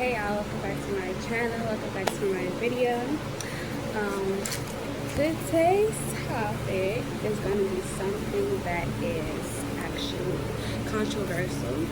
Hey y'all, welcome back to my channel, welcome back to my video. Today's topic is going to be something that is actually controversial.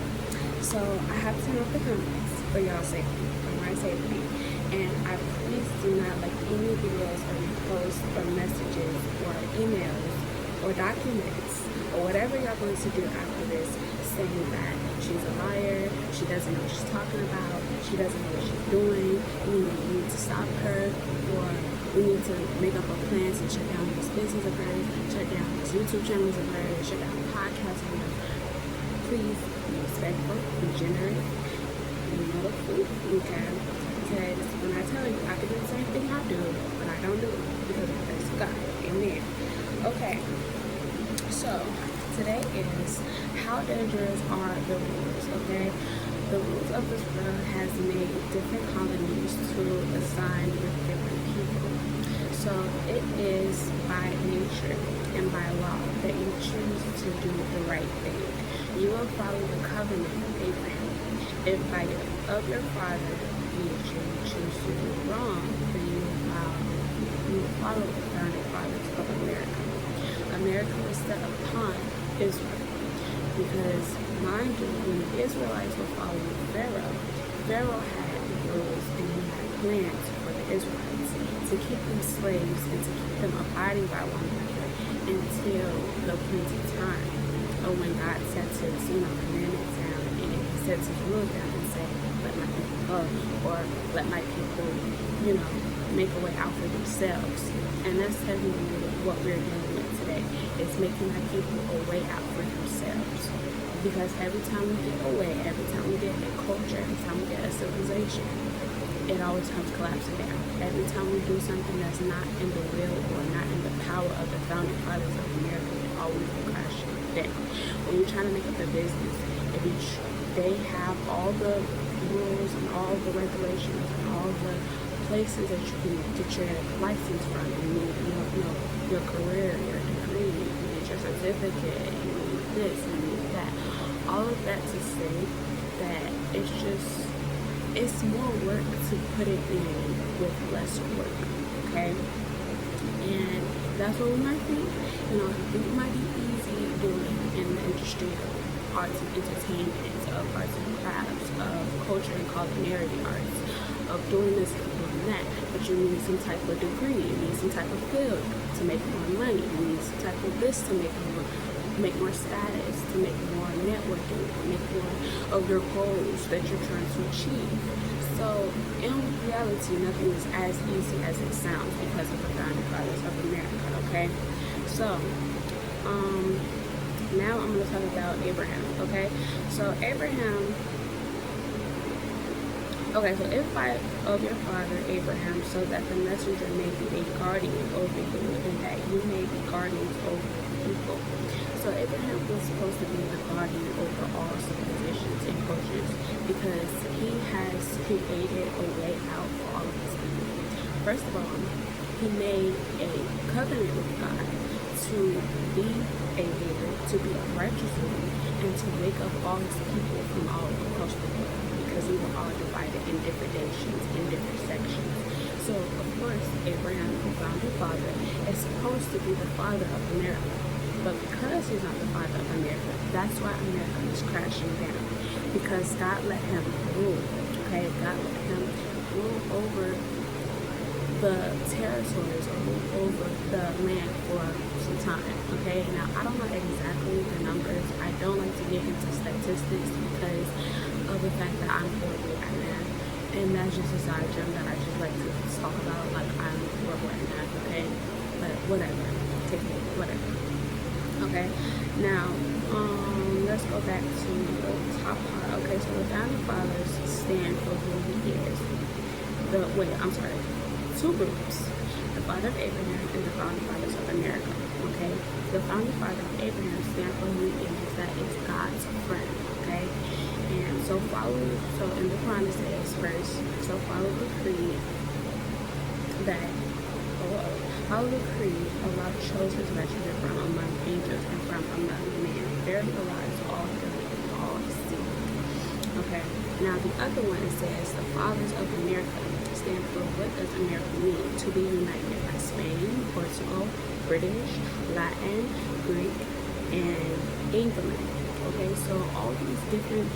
So I have to turn off the comments for y'all safety, for my safety. And I please do not like any videos or reposts or messages or emails or documents or whatever y'all going to do after this saying that she's a liar, she doesn't know what she's talking about, she doesn't know what she's doing, we need to stop her, or we need to make up a plan to shut down this business of hers, shut down this YouTube channels of hers, shut down podcasts of hers. Please be respectful, be generous, be helpful, okay? Because when I tell you I can do the same thing I do, but I don't do it because of the grace of God. Amen. Okay. So today is how dangerous are the rules, okay? The rules of this world has made different colonies to assign with different people. So it is by nature and by law that you choose to do the right thing. You will follow the covenant of Abraham. If by of your father you choose to do wrong, then you will follow the founding fathers of America. America was set upon Israel because, mind you, when the Israelites were following Pharaoh, Pharaoh had rules and he had plans for the Israelites to keep them slaves and to keep them abiding by one another until the appointed time, or when God set his, command it down and he sets his rule down and say, let my people go, or let my people, make a way out for themselves. And that's technically what we're dealing with today. It's making our people a way out for themselves. Because every time we get away, every time we get a culture, every time we get a civilization, it always comes collapsing down. Every time we do something that's not in the will or not in the power of the founding fathers of America, it always will crash down. When you're trying to make up a business, they have all the rules and all the regulations and all the places that you can get your license from. You need, your career, your degree, you need your certificate, you need this, you need that. All of that to say that it's more work to put it in with less work, okay? And that's what we might think. It might be easy doing in the industry of arts and entertainment, of arts and crafts, of culture and culinary arts, of doing this and doing that, but you need some type of degree, you need some type of field to make more money, you need some type of this to make more status, to make more networking, to make more of your goals that you're trying to achieve. So in reality, nothing is as easy as it sounds because of the founding fathers of America, okay? So now I'm going to talk about Abraham, okay? So if by of your father Abraham, so that the messenger may be a guardian over you, and that you may be guardians over people. So Abraham was supposed to be the guardian over all civilizations and cultures because he has created a way out for all of his people. First of all, he made a covenant with God to be a leader, to be a righteous ruler, and to wake up all his people from all across the world, because we were all divided in different nations, in different sections. So, of course, Abraham, the founding father, is supposed to be the father of America. But because he's not the father of America, that's why America is crashing down. Because God let him rule, okay? God let him rule over the territories, or rule over the land for some time, okay? Now, I don't know exactly the numbers. I don't like to get into statistics because of the fact that I'm horrible at math, and that's just a side gem that I just like to talk about, like I'm horrible at math, okay? But whatever, take it, whatever. Okay, now let's go back to the top part. Okay, so the founding fathers stand for who he is. Two groups: the father of Abraham and the founding fathers of America. Okay, the founding father of Abraham stand for who he is. That is God's friend. Okay, and so in the Quran it says first, so follow the creed that. Follow the creed Allah chose his messenger from among angels and from among men. Verily Allah is all good, all seeing. Okay. Now the other one, it says the fathers of America stand for what does America mean? To be united by Spain, Portugal, British, Latin, Greek, and England. Okay, so all these different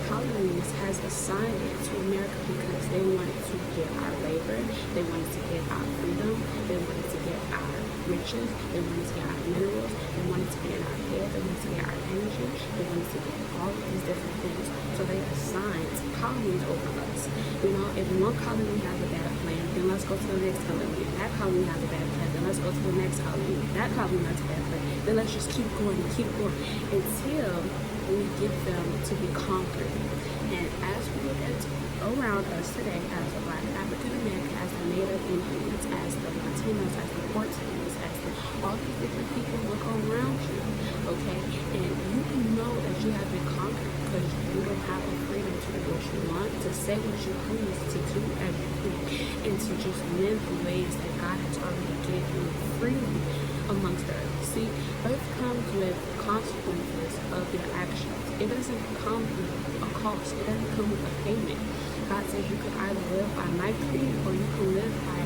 colonies has assigned it to America because they wanted to get our labor, they wanted to get our freedom, they wanted to get our riches, they wanted to get our minerals, they wanted to get our hair, they wanted to get our energy, they wanted to get all of these different things. So they assigned colonies over us. You know, if one colony has a bad plan, then let's go to the next colony. If that colony has a bad plan, then let's go to the next colony. If that colony has a bad plan, then let's just keep going until we get them to be conquered. And as we look at around us today, as the Black African American, as the Native Indians, as the Latinos, as the Portuguese, as all these different people look around you, okay, and you know that you have been conquered because you will have the freedom to do what you want, to say what you please, to do as you please, and to just live the ways that God has already given you freely amongst the earth. See, earth comes with consequences of your actions. It doesn't come with a cost. It doesn't come with a payment. God says you can either live by my creed or you can live by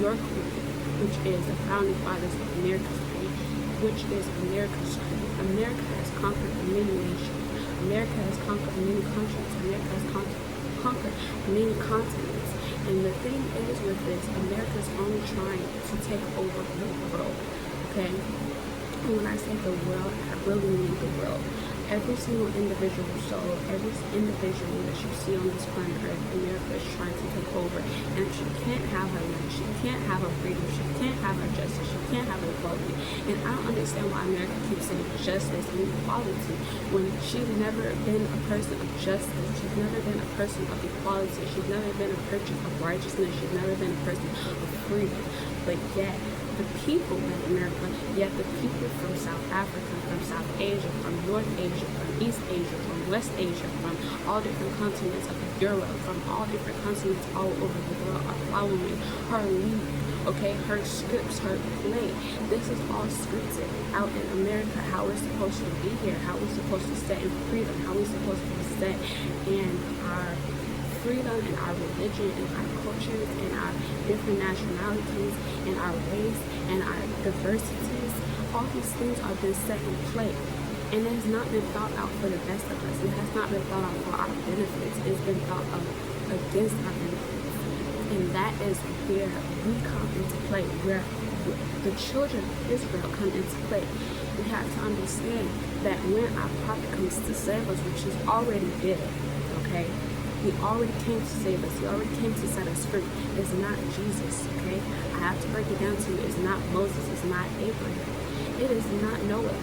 your creed, which is the founding fathers of America's creed, which is America's creed. America has conquered many nations. America has conquered many countries. America has conquered many continents. And the thing is with this, America is only trying to take over the world. Okay? And when I say the world, I really mean the world. Every single individual soul, every individual that you see on this planet Earth, America is trying to take over. And she can't have her life, she can't have her freedom, she can't have her justice, she can't have her equality. And I don't understand why America keeps saying justice and equality when she's never been a person of justice, she's never been a person of equality, she's never been a person of righteousness, she's never been a person of freedom. But yet, the people in America, yet the people from South Africa, from South Asia, from North Asia, from East Asia, from West Asia, from all different continents of Europe, from all different continents all over the world are following her lead. Okay, her scripts, her play. This is all scripted out in America, how we're supposed to be here, how we're supposed to set in freedom, how we're supposed to set in our freedom and our religion and our cultures and our different nationalities and our race and our diversities. All these things are been set in play, and it has not been thought out for the best of us. It has not been thought out for our benefits. It's been thought out against our benefits, and that is where we come into play, where the children of Israel come into play. We have to understand that when our prophet comes to save us, which is already did, okay, he already came to save us. He already came to set us free. It's not Jesus, okay? I have to break it down to you. It's not Moses. It's not Abraham. It is not Noah.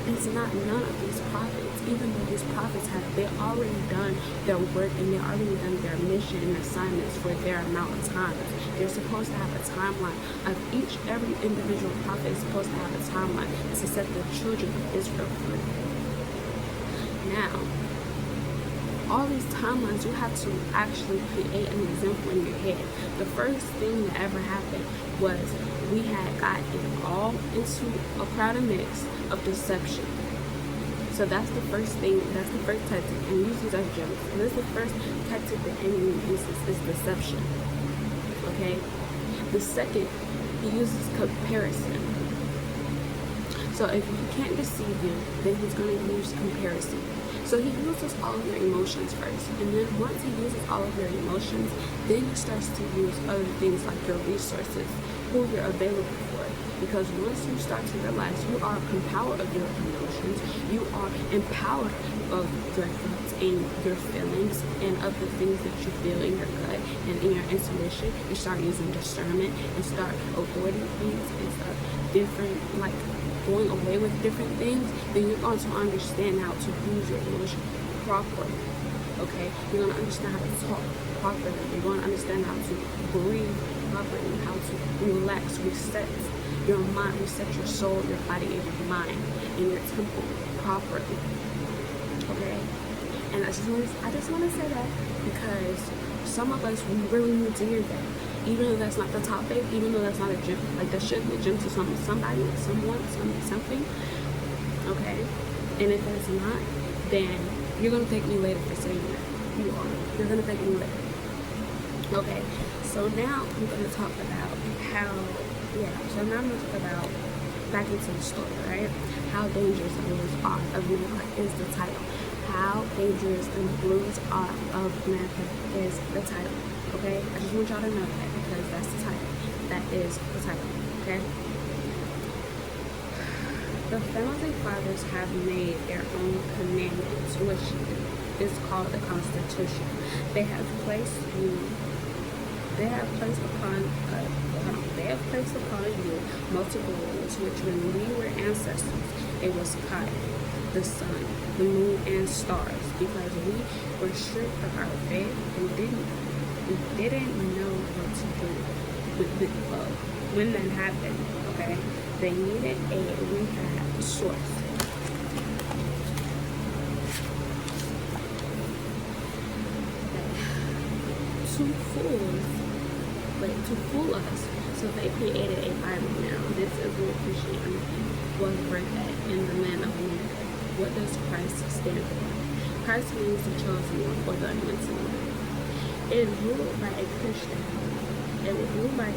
It's not none of these prophets. Even though these prophets they already done their work and they already done their mission and assignments for their amount of time. They're supposed to have a timeline of every individual prophet is supposed to have a timeline to set the children of Israel free. Now, all these timelines, you have to actually create an example in your head. The first thing that ever happened was we had gotten all into a crowded mix of deception. So that's the first thing, that's the first tactic, and use these as gems. This is the first tactic the enemy uses, is deception. Okay? The second, he uses comparison. So if he can't deceive you, then he's going to use comparison. So he uses all of your emotions first, and then once he uses all of your emotions, then he starts to use other things like your resources, who you're available for. Because once you start to realize you are empowered of your emotions, you are empowered of your thoughts and your feelings and of the things that you feel in your gut and in your intuition, you start using discernment and start avoiding things and start going away with different things, then you're going to understand how to use your emotions properly. Okay? You're going to understand how to talk properly. You're going to understand how to breathe properly, how to relax, reset your mind, reset your soul, your body, and your mind, and your temple properly. Okay? And I just want to say that because some of us, we really need to hear that. Even though that's not the topic, even though that's not a gym, like that should be a gym to somebody, someone, something, okay? And if it's not, then you're going to thank me later for saying that. You are. You're going to thank me later. Okay, so now I'm going to talk about how, so now I'm going to talk about, back into the story, right? How dangerous the blues are of America is the title. How dangerous the blues are of America is the title, okay? I just want y'all to know that because that's the title. That is the title, okay? The founding fathers have made their own commandments, which is called the Constitution. They have placed upon you multiple rules, which when we were ancestors, it was cotton, the sun, the moon, and stars, because we were stripped of our faith and didn't know what to do when that happened. Okay, they needed a rehab source. To fool us. So they created a Bible now. This is where Christianity was birthed at in the land of America. What does Christ stand for? Christ means the chosen one or the anointed one. It is ruled by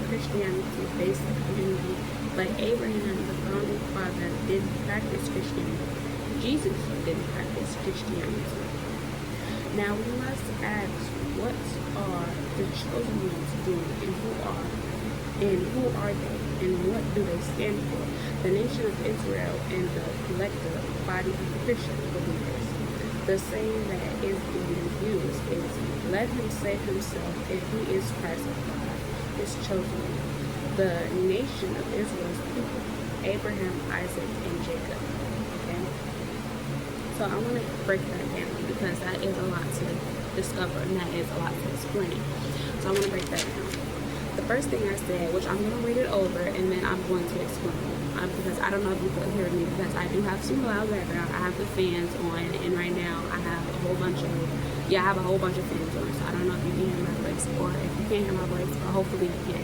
Christianity based community, but Abraham, the founding father, didn't practice Christianity. Jesus didn't practice Christianity. Now we must ask, what are the chosen ones doing, and who are they, and what do they stand for? The nation of Israel and the collective body of Christian believers. The saying that is being used is, let him save himself if he is Christ of God, his chosen one. The nation of Israel's people, Abraham, Isaac, and Jacob. Okay? So I want to break that down because that is a lot to discover and that is a lot to explain. So I want to break that down. The first thing I said, which I'm going to read it over and then I'm going to explain because I don't know if you could hear me because I do have some loud background. I have the fans on and right now I have a whole bunch of fans on, so I don't know if you can hear my voice or if you can't hear my voice, but hopefully you can. I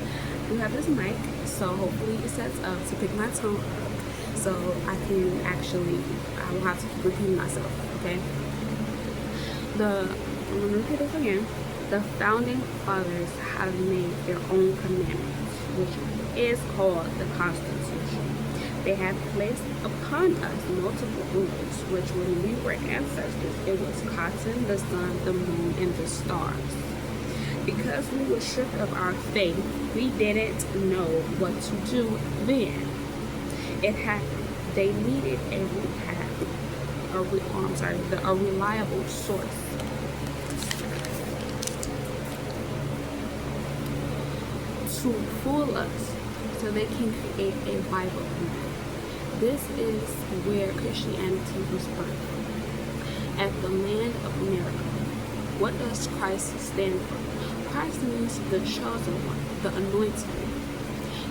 do have this mic, so hopefully it sets up to pick my tone up so I will have to keep repeating myself, okay? I'm going to repeat this again. The founding fathers have made their own commandments, which is called the Constitution. They have placed upon us multiple rules, which when we were ancestors, it was cotton, the sun, the moon, and the stars. Because we were stripped of our faith, we didn't know what to do then. It happened. They needed a reliable source. To fool us so they can create a Bible. This is where Christianity was birthed. At the land of America. What does Christ stand for? Christ means the chosen one, the anointed one.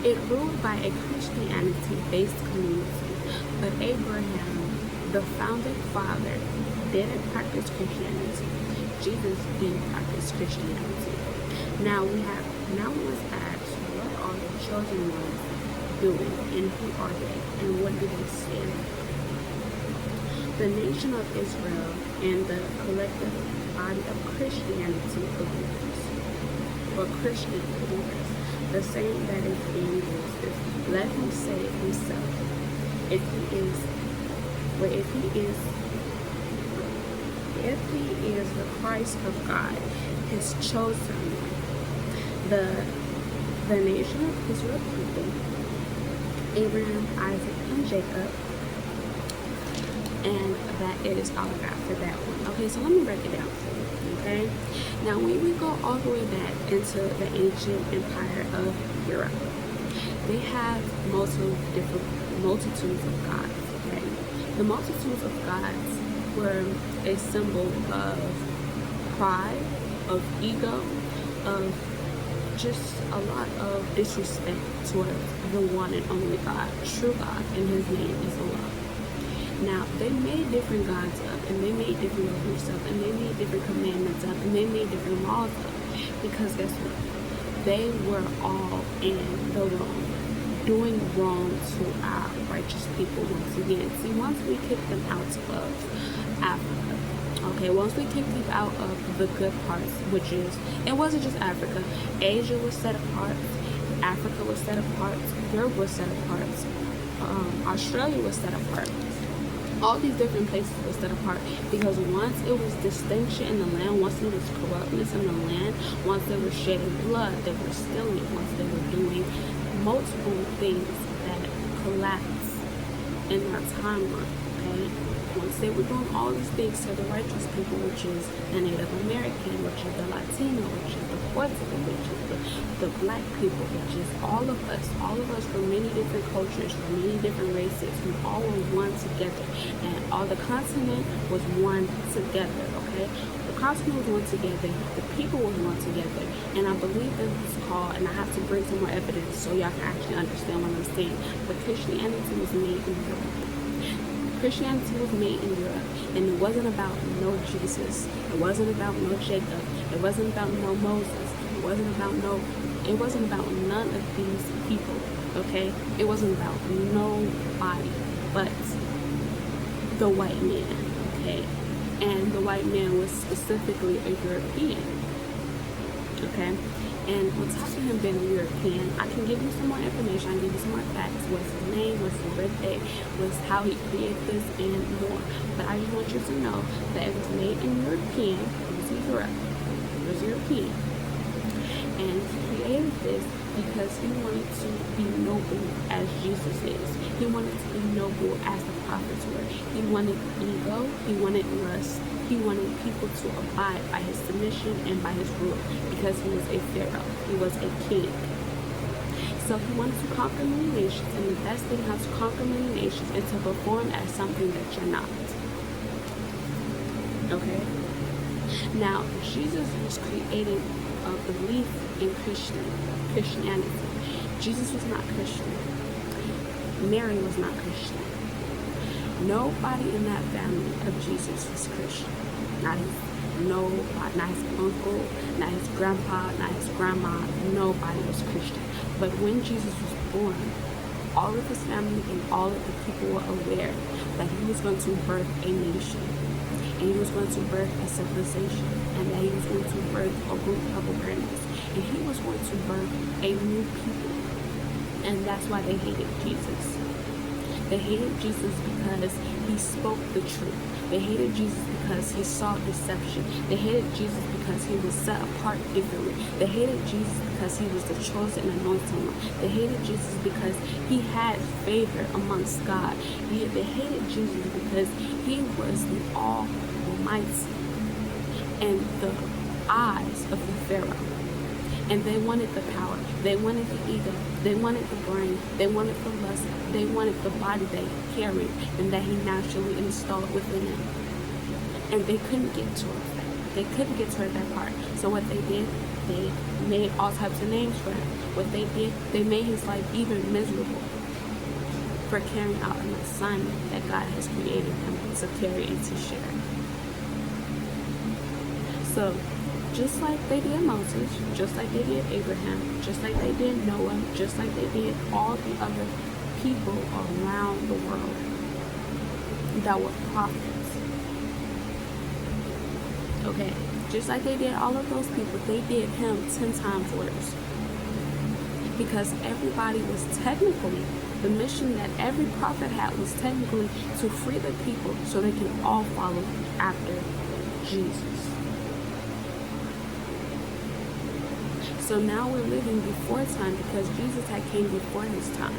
It ruled by a Christianity-based community, but Abraham, the founding father, didn't practice Christianity. Jesus didn't practice Christianity. Now we must ask, what are the chosen ones doing, and who are they, and what do they stand for? The nation of Israel and the collective body of Christianity believers, or Christian believers. The saying that is being used is, let him save himself if he is the Christ of God, his chosen one. The nation of Israel people, Abraham, Isaac, and Jacob, and that is all I got for that one. Okay, so let me break it down for you, okay? Now, when we go all the way back into the ancient empire of Europe, they have multitudes of gods, okay? The multitudes of gods were a symbol of pride, of ego, of just a lot of disrespect towards the one and only God, true God, and his name is Allah. Now, they made different gods up, and they made different beliefs up, and they made different commandments up, and they made different laws up, because guess what? They were all in the wrong, doing wrong to our righteous people once again. See, once we kick them out of Africa. Okay, once we kicked it out of the good parts, which is, it wasn't just Africa. Asia was set apart, Africa was set apart, Europe was set apart, Australia was set apart. All these different places were set apart because once it was distinction in the land, once it was corruptness in the land, once they were shedding blood, they were stealing, once they were doing multiple things that collapsed in our timeline, okay? Once they were doing all these things to the righteous people, which is the Native American, which is the Latino, which is the Puerto, which is the black people, which is all of us from many different cultures, from many different races, we all were one together, and all the continent was one together, okay? The continent was one together, the people was one together, and I believe that it's called, and I have to bring some more evidence so y'all can actually understand what I'm saying, but Christianity was made in Europe. Christianity was made in Europe, and it wasn't about no Jesus, it wasn't about no Jacob, it wasn't about no Moses, it wasn't about none of these people, okay? It wasn't about nobody but the white man, okay? And the white man was specifically a European, okay? And on top of him being a European, I can give you some more information, I can give you some more facts, what's his name, what's his birthday, what's how he created this, and more. But I just want you to know that it was made in European, it was Europe, it was European. And he created this because he wanted to be noble as Jesus is. He wanted to be noble as the prophets were. He wanted ego, he wanted lust, he wanted people to abide by his submission and by his rule because he was a pharaoh, he was a king. So he wanted to conquer many nations, and the best thing how to conquer many nations is to perform as something that you're not. Okay? Now, Jesus was creating a belief in Christianity. Jesus was not Christian. Mary was not Christian. Nobody in that family of Jesus was Christian. Not his uncle, not his grandpa, not his grandma. Nobody was Christian. But when Jesus was born, all of his family and all of the people were aware that he was going to birth a nation, and he was going to birth a civilization, and that he was going to birth a group of awareness, and he was going to birth a new people. And that's why they hated Jesus. They hated Jesus because he spoke the truth. They hated Jesus because he saw deception. They hated Jesus because he was set apart differently. They hated Jesus because he was the chosen anointed one. They hated Jesus because he had favor amongst God. They hated Jesus because he was the Almighty and the eyes of the Pharaoh. And they wanted the power, they wanted the ego, they wanted the brain, they wanted the lust, they wanted the body that he carried and that he naturally installed within him. And they couldn't get to it. They couldn't get to that part. So what they did, they made all types of names for him. What they did, they made his life even miserable for carrying out an assignment that God has created him to carry and to share. So, just like they did Moses, just like they did Abraham, just like they did Noah, just like they did all the other people around the world that were prophets. Okay, just like they did all of those people, they did him 10 times worse. Because everybody was technically, the mission that every prophet had was technically to free the people so they can all follow after Jesus. So now we're living before time because Jesus had came before his time.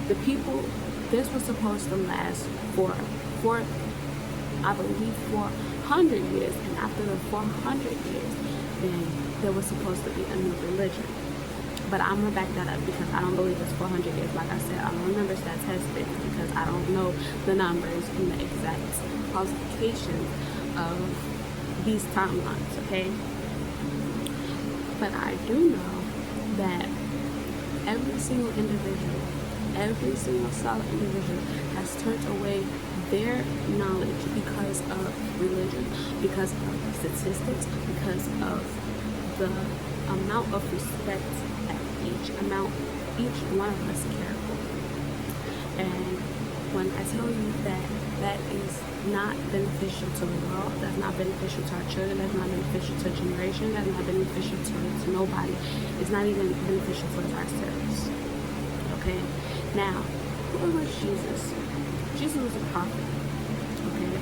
The people, this was supposed to last for I believe 400 years, and after the 400 years, then there was supposed to be a new religion. But I'm gonna back that up because I don't believe it's 400 years. Like I said, I don't remember statistics because I don't know the numbers and the exact qualifications of these timelines, okay? But I do know that every single individual, every single solid individual has turned away their knowledge because of religion, because of statistics, because of the amount of respect that each one of us care for. And when I tell you that that is not beneficial to the world, that's not beneficial to our children, that's not beneficial to a generation, that's not beneficial to nobody. It's not even beneficial for ourselves. Okay? Now, who was Jesus? Jesus was a prophet. Okay?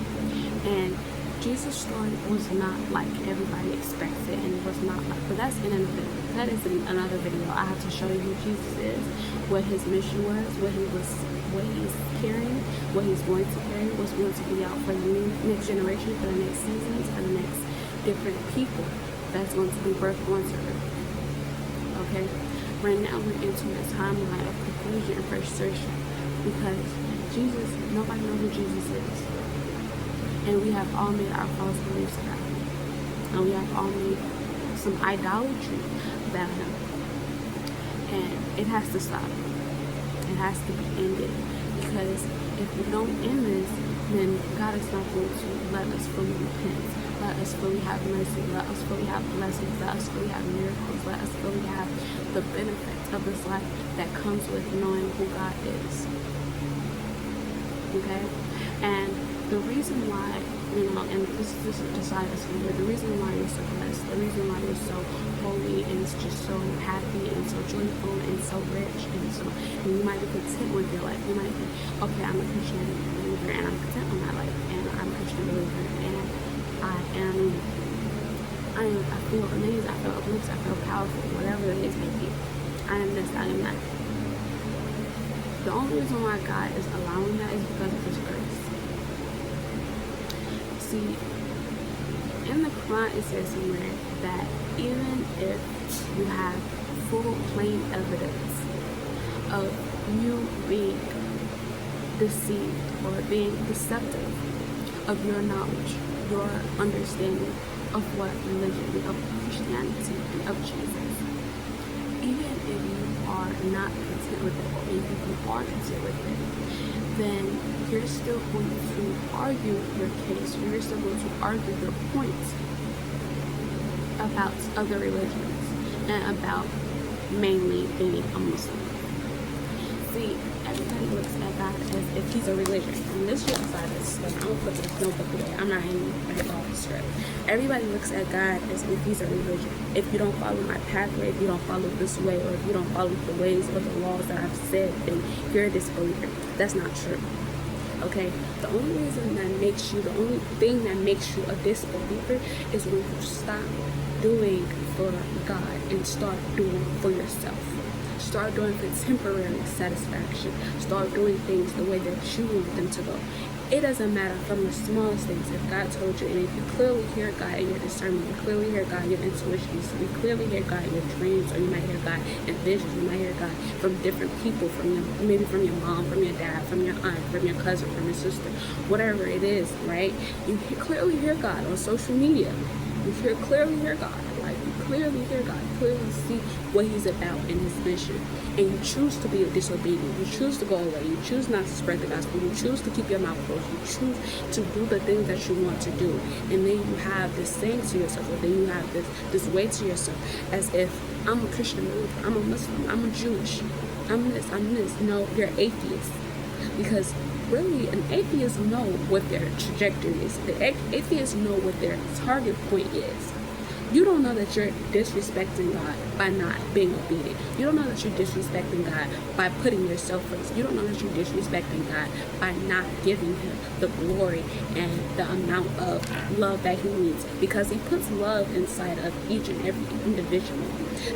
And Jesus' story was not like everybody expects it, and it was not like, but that's in another video. That is in another video. I have to show you who Jesus is, what his mission was, what he's carrying, what he's going to carry, what's going to be out for the next generation, for the next seasons, for the next different people that's going to be birthed onto earth. Okay? Right now we're into a timeline of confusion and frustration because Jesus, nobody knows who Jesus is. And we have all made our false beliefs about him. And we have all made some idolatry about him. And it has to stop. It has to be ended. Because if we don't end this, then God is not going to let us fully repent. Let us fully have mercy. Let us fully have blessings. Let us fully have miracles. Let us fully have the benefits of this life that comes with knowing who God is. Okay? And the reason why, and this is beside us here, the reason why you're so blessed, the reason why you're so holy and just so happy and so joyful and so rich and you might be content with your life. You might be, okay, I'm a Christian believer and I'm content with my life, and I'm a Christian believer and I feel amazing, I feel uplifted, I feel powerful, whatever it is may be. I am this, I am that. The only reason why God is allowing that is because of his grace. See, in the Quran it says somewhere that even if you have full plain evidence of you being deceived or being deceptive of your knowledge, your understanding of what religion, of Christianity, of Jesus, even if you are not content with it, or even if you are content with it, then you're still going to argue your case, you're still going to argue your points about other religions and about mainly being a Muslim. See, everybody looks at God as if he's a religion. And this shit beside this, like, I'm gonna put this notebook away. I'm not even gonna off the script. Everybody looks at God as if he's a religion. If you don't follow my pathway, if you don't follow this way, or if you don't follow the ways or the laws that I've said, then you're a disbeliever. That's not true. Okay? The only reason that makes you, the only thing that makes you a disbeliever is when you stop doing for God and start doing for yourself. Start doing for temporary satisfaction. Start doing things the way that you want them to go. It doesn't matter from the smallest things. If God told you, and if you clearly hear God in your discernment, you clearly hear God in your intuition, you clearly hear God in your dreams, or you might hear God in visions, you might hear God from different people, maybe from your mom, from your dad, from your aunt, from your cousin, from your sister, whatever it is, right? You clearly hear God on social media. You clearly hear God. You clearly hear God, clearly see what he's about in his mission, and you choose to be disobedient, you choose to go away, you choose not to spread the gospel, you choose to keep your mouth closed, you choose to do the things that you want to do, and then you have this saying to yourself, or then you have this way to yourself, as if I'm a Christian believer, I'm a Muslim, I'm a Jewish, I'm this. No, you're atheist, because really, an atheist know what their trajectory is. The atheists know what their target point is. You don't know that you're disrespecting God by not being obedient. You don't know that you're disrespecting God by putting yourself first. You don't know that you're disrespecting God by not giving him the glory and the amount of love that he needs. Because he puts love inside of each and every individual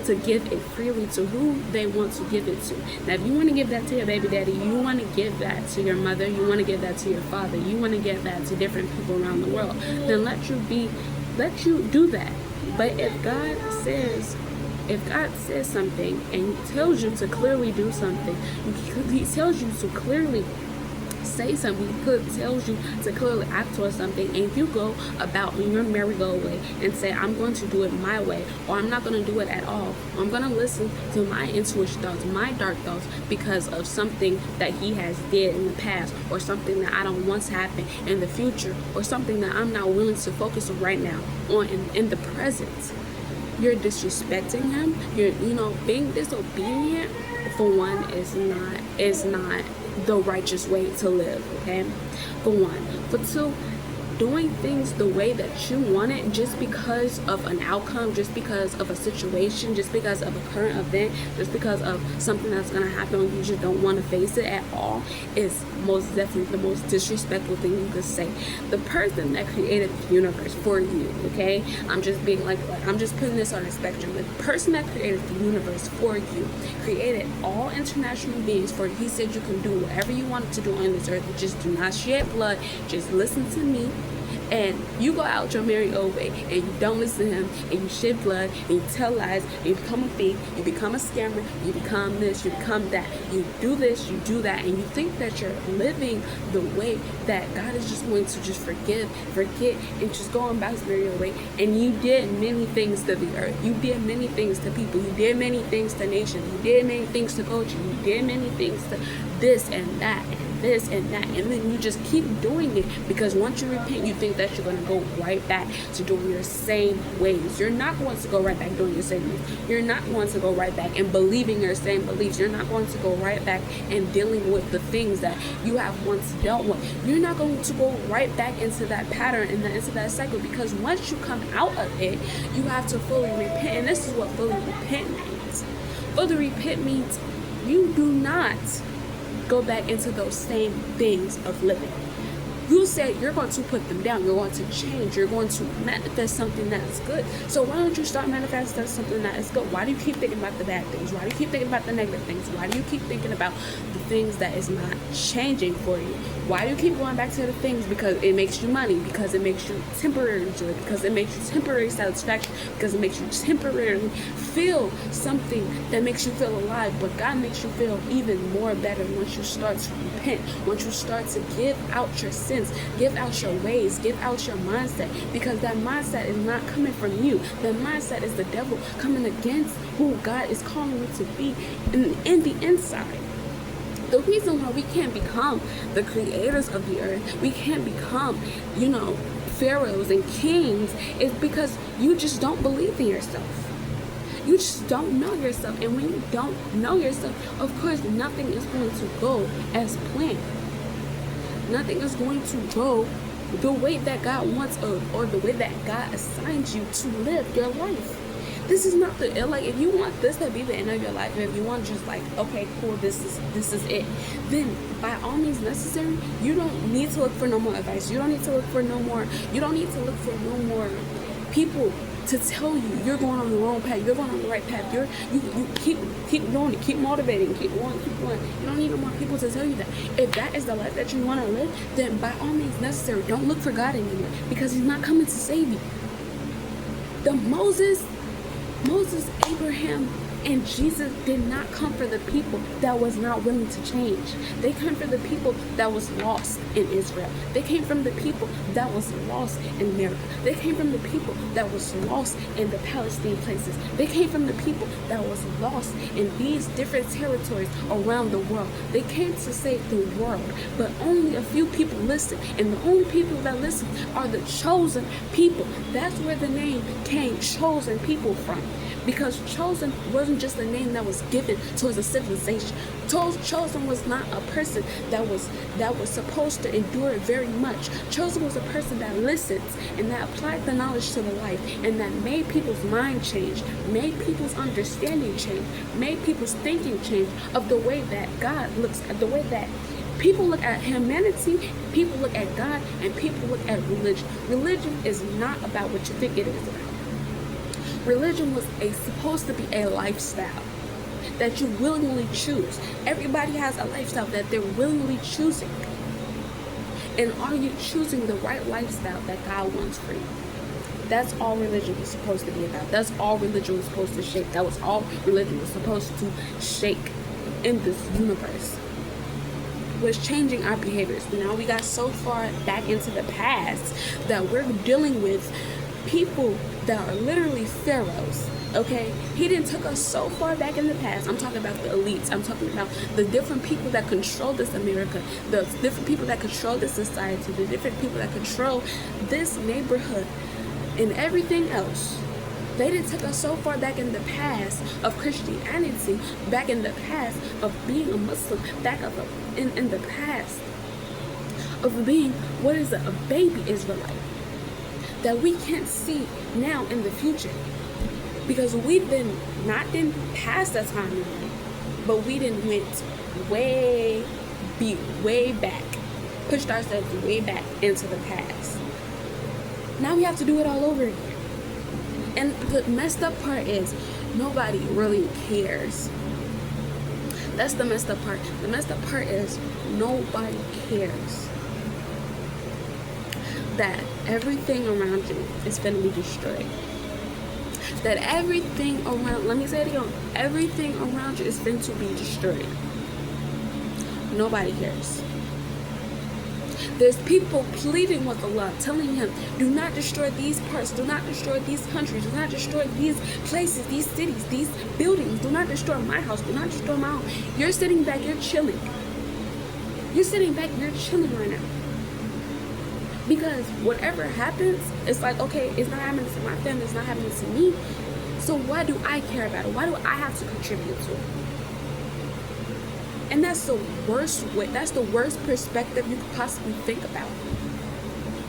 to give it freely to who they want to give it to. Now, if you want to give that to your baby daddy, you want to give that to your mother, you want to give that to your father, you want to give that to different people around the world, then let you do that. But if God says something and he tells you to clearly do something, he tells you to clearly say something, he tells you to clearly act towards something, and if you go about in your merry-go way and say, I'm going to do it my way, or I'm not going to do it at all, I'm going to listen to my intuition thoughts, my dark thoughts, because of something that he has did in the past, or something that I don't want to happen in the future, or something that I'm not willing to focus on right now, on in the present, you're disrespecting him. Being disobedient, for one, is not the righteous way to live, okay? For one. For two, doing things the way that you want it just because of an outcome, just because of a situation, just because of a current event, just because of something that's going to happen and you just don't want to face it at all, is most definitely the most disrespectful thing you could say. The person that created the universe for you, okay? I'm just putting this on a spectrum. The person that created the universe for you created all international beings for you. He said you can do whatever you wanted to do on this earth, just do not shed blood, just listen to me. And you go out your merry old way and you don't listen to him, and you shed blood, and you tell lies, and you become a thief, you become a scammer, you become this, you become that, you do this, you do that, and you think that you're living the way that God is just going to just forget, and just go on back to your way. And you did many things to the earth, you did many things to people, you did many things to nations, you did many things to culture, you did many things to this and that, and this and that, and then you just keep doing it because once you repent, you think that you're going to go right back to doing your same ways. You're not going to go right back doing your same ways. You're not going to go right back and believing your same beliefs. You're not going to go right back and dealing with the things that you have once dealt with. You're not going to go right back into that pattern and into that cycle, because once you come out of it, you have to fully repent. And this is what fully repent means. Fully repent means you do not go back into those same things of living. You said you're going to put them down. You're going to change. You're going to manifest something that is good. So why don't you start manifesting something that is good? Why do you keep thinking about the bad things? Why do you keep thinking about the negative things? Why do you keep thinking about the things that is not changing for you? Why do you keep going back to the things? Because it makes you money, because it makes you temporary joy, because it makes you temporary satisfaction, because it makes you temporarily feel something that makes you feel alive. But God makes you feel even more better once you start to repent, once you start to give out your sins, give out your ways, give out your mindset, because that mindset is not coming from you. That mindset is the devil coming against who God is calling you to be in the inside. The reason why we can't become the creators of the earth, we can't become, pharaohs and kings, is because you just don't believe in yourself. You just don't know yourself. And when you don't know yourself, of course, nothing is going to go as planned. Nothing is going to go the way that God wants, or the way that God assigns you to live your life. This is not if you want this to be the end of your life, if you want just okay, cool, this is it, then by all means necessary, you don't need to look for no more advice. You don't need to look for no more people to tell you you're going on the wrong path, you're going on the right path. You keep doing it, keep motivating, keep going. You don't need no more people to tell you that. If that is the life that you want to live, then by all means necessary, don't look for God anymore, because he's not coming to save you. Moses, Abraham, and Jesus did not come for the people that was not willing to change. They came for the people that was lost in Israel. They came from the people that was lost in America. They came from the people that was lost in the Palestine places. They came from the people that was lost in these different territories around the world. They came to save the world, but only a few people listened. And the only people that listened are the chosen people. That's where the name came, chosen people, from. Because chosen wasn't just a name that was given towards a civilization. Chosen was not a person that was supposed to endure very much. Chosen was a person that listens and that applied the knowledge to the life, and that made people's mind change, made people's understanding change, made people's thinking change of the way that God looks at, the way that people look at humanity, people look at God, and people look at religion. Religion is not about what you think it is about. Religion was supposed to be a lifestyle that you willingly choose. Everybody has a lifestyle that they're willingly choosing. And are you choosing the right lifestyle that God wants for you? That's all religion is supposed to be about. That's all religion was supposed to shape. That was all religion was supposed to shake in this universe, was changing our behaviors. Now we got so far back into the past that we're dealing with people that are literally pharaohs. Okay, he didn't took us so far back in the past. I'm talking about the elites. I'm talking about the different people that control this America, the different people that control this society, the different people that control this neighborhood and everything else. They done took us so far back in the past of Christianity, back in the past of being a Muslim, in the past of being, a baby Israelite, that we can't see now in the future. Because we've been not been past that timeline, but we didn't went way back, pushed ourselves way back into the past. Now we have to do it all over again. And the messed up part is nobody really cares. That's the messed up part. The messed up part is nobody cares that everything around you is going to be destroyed. That everything around, let me say it again, everything around you is going to be destroyed. Nobody cares. There's people pleading with Allah, telling him, do not destroy these parts, do not destroy these countries, do not destroy these places, these cities, these buildings, do not destroy my house, do not destroy my home. You're sitting back, you're chilling. You're sitting back, you're chilling right now. Because whatever happens, it's like, okay, it's not happening to my family, it's not happening to me. So why do I care about it? Why do I have to contribute to it? And that's the worst way, that's the worst perspective you could possibly think about.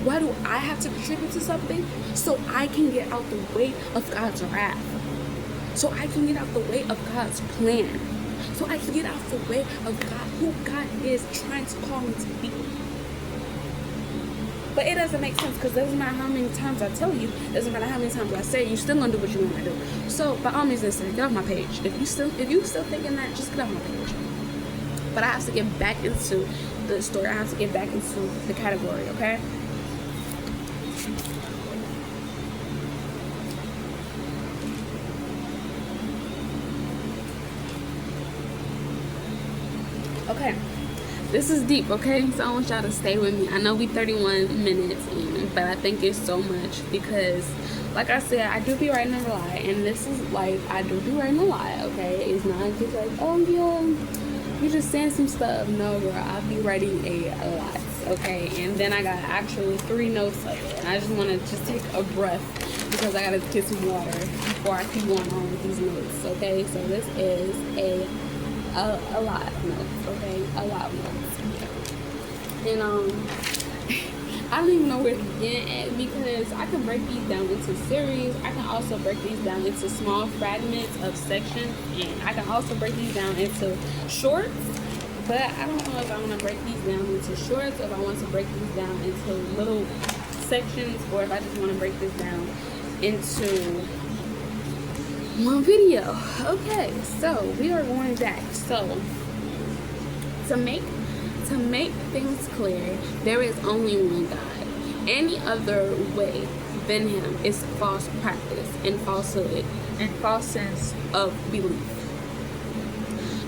Why do I have to contribute to something? So I can get out the way of God's wrath. So I can get out the way of God's plan. So I can get out the way of God, who God is trying to call me to be. But it doesn't make sense, because it doesn't matter how many times I tell you, it doesn't matter how many times I say, you still gonna do what you want to do. So by all means, listen, get off my page. If you still thinking that, just get off my page. But I have to get back into the story. I have to get back into the category, okay? Okay. This is deep, okay? So I want y'all to stay with me. I know we 31 minutes in, but I think it's so much because, like I said, I do be writing a lie. And this is like, I do be writing a lie, okay? It's not just like, oh, yeah, you just saying some stuff. No, girl, I'll be writing a lot, okay? And then I got actually 3 notes of it. And I just want to just take a breath because I got to get some water before I keep going on with these notes, okay? So this is a lot of notes, okay? A lot of notes. And I don't even know where to begin at, because I can break these down into series. I can also break these down into small fragments of sections, and I can also break these down into shorts. But I don't know if I want to break these down into shorts, or if I want to break these down into little sections, or if I just want to break this down into one video. Okay, so we are going back. So to make things clear, there is only one God. Any other way than him is false practice and falsehood and false sense of belief.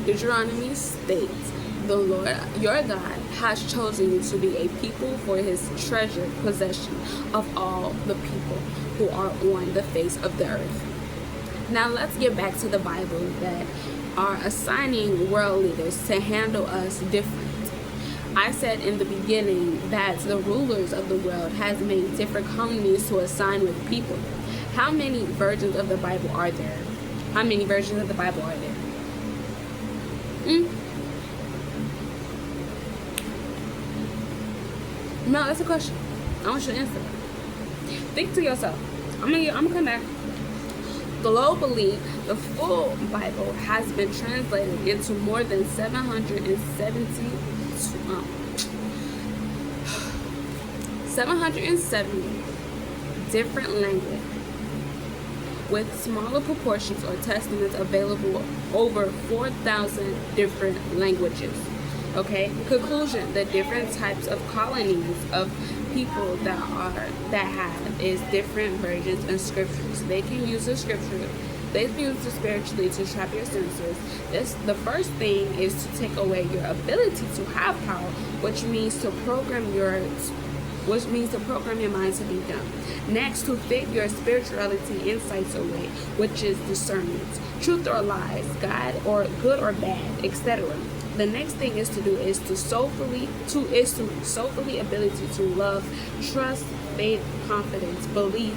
Deuteronomy states, the Lord your God has chosen you to be a people for his treasured possession of all the people who are on the face of the earth. Now let's get back to the Bible that are assigning world leaders to handle us different. I said in the beginning that the rulers of the world has made different colonies to assign with people. How many versions of the Bible are there? How many versions of the Bible are there? No, that's a question. I want you to answer. Think to yourself. I'm gonna come back. Globally, the full Bible has been translated into more than 770 different languages, with smaller proportions or testaments available over 4,000 different languages. Okay, conclusion: the different types of colonies of people that have is different versions and scriptures. They can use the scripture. They can use it spiritually to trap your senses. The first thing is to take away your ability to have power, which means to program your mind to be dumb. Next, to fit your spirituality insights away, which is discernment, truth or lies, God or good or bad, etc. The next thing is to do is to soulfully ability to love, trust, faith, confidence, belief,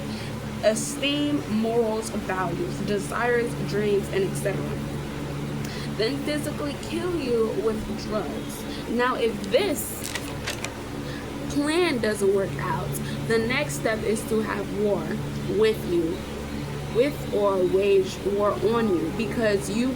esteem, morals, values, desires, dreams, and etc. Then physically kill you with drugs. Now, if this plan doesn't work out, the next step is to have war with you, with or wage war on you, because you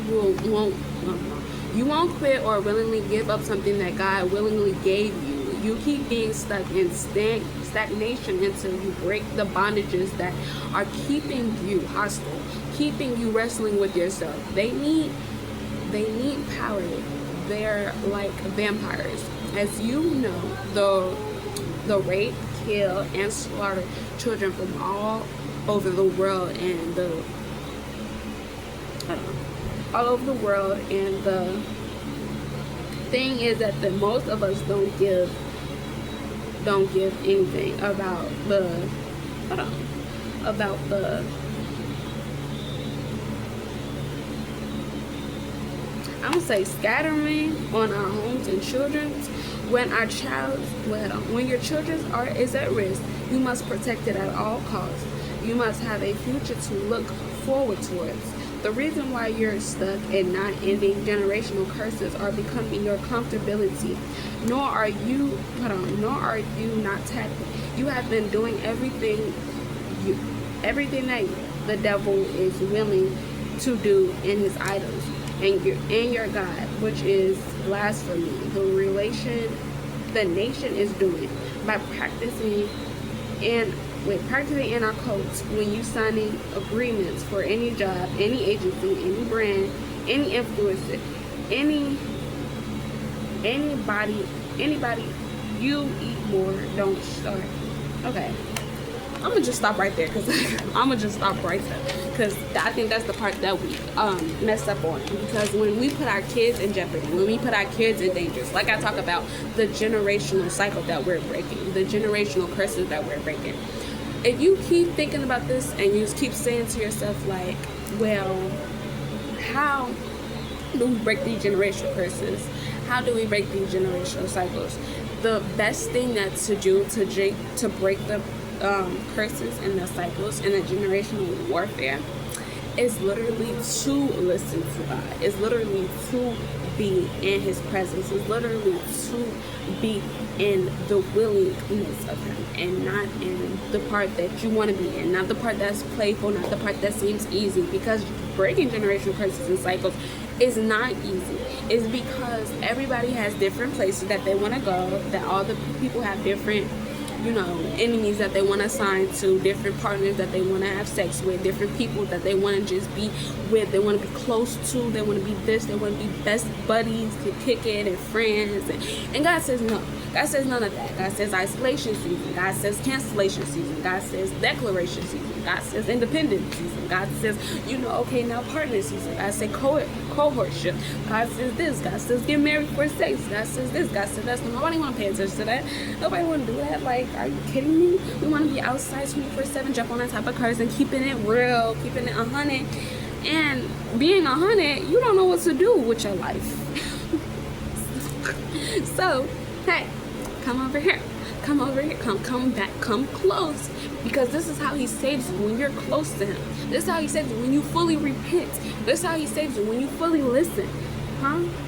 won't quit or willingly give up something that God willingly gave you. You keep being stuck in stagnation until you break the bondages that are keeping you hostile, keeping you wrestling with yourself. They need power. They're like vampires. As you know, the rape, kill, and slaughter children from all over the world, and the thing is that most of us don't give anything about the I'm gonna say scattering on our homes and children's. When your children is at risk, you must protect it at all costs. You must have a future to look forward towards. The reason why you're stuck and not ending generational curses are becoming your comfortability. Nor are you not tapping. You have been doing everything that the devil is willing to do in his idols and your God, which is blasphemy. The nation is doing by practicing in our codes. When you signing agreements for any job, any agency, any brand, any influencer, anybody, you eat more, don't start. Okay, I'm gonna just stop right there because I think that's the part that we messed up on. Because when we put our kids in jeopardy, when we put our kids in danger, like I talk about the generational cycle that we're breaking, the generational curses that we're breaking. If you keep thinking about this and you just keep saying to yourself like, well, how do we break these generational curses? How do we break these generational cycles? The best thing that's to do to break the curses and the cycles and the generational warfare is literally to listen to God. It's literally to be in his presence. It's literally to be in the willingness of him, and not in the part that you want to be in, not the part that's playful, not the part that seems easy. Because breaking generational curses and cycles is not easy. It's because everybody has different places that they want to go, that all the people have different enemies that they want to assign to, different partners that they want to have sex with, different people that they want to just be with, they want to be close to, they want to be this, they want to be best buddies to kick it and friends, and God says no. God says none of that. God says isolation season. God says cancellation season. God says declaration season. God says independent season. God says, okay, now partner season. God says cohortship. God says this. God says get married for sex. God says this. God says that. Nobody want to pay attention to that. Nobody want to do that. Like, are you kidding me? We want to be outside 24/7, jump on that type of cars and keeping it real, keeping it 100. And being 100, you don't know what to do with your life. So, hey, come over here, come back, come close, because this is how he saves you when you're close to him. This is how he saves you when you fully repent. This is how he saves you when you fully listen.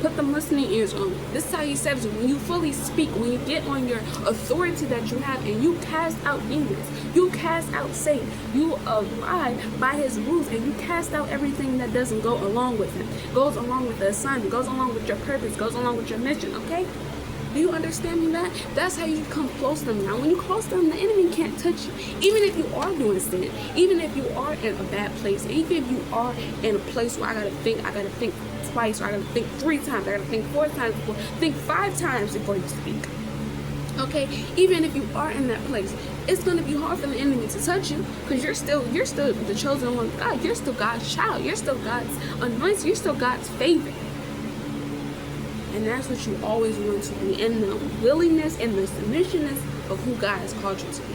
Put them listening ears on. This is how he saves you when you fully speak, when you get on your authority that you have and you cast out demons, you cast out Satan, you abide by his rules, and you cast out everything that doesn't go along with him, goes along with the assignment, goes along with your purpose, goes along with your mission. Okay, do you understand me? That's how you come close to them. Now when you close to them, the enemy can't touch you. Even if you are doing sin, even if you are in a bad place, even if you are in a place where I gotta think twice, or I gotta think 3 times, I gotta think 4 times before, think 5 times before you speak. Okay, even if you are in that place, it's gonna be hard for the enemy to touch you, because you're still the chosen one of God. You're still God's child. You're still God's anointed. You're still God's favorite. And that's what you always want to be, in the willingness and the submissionness of who God has called you to be.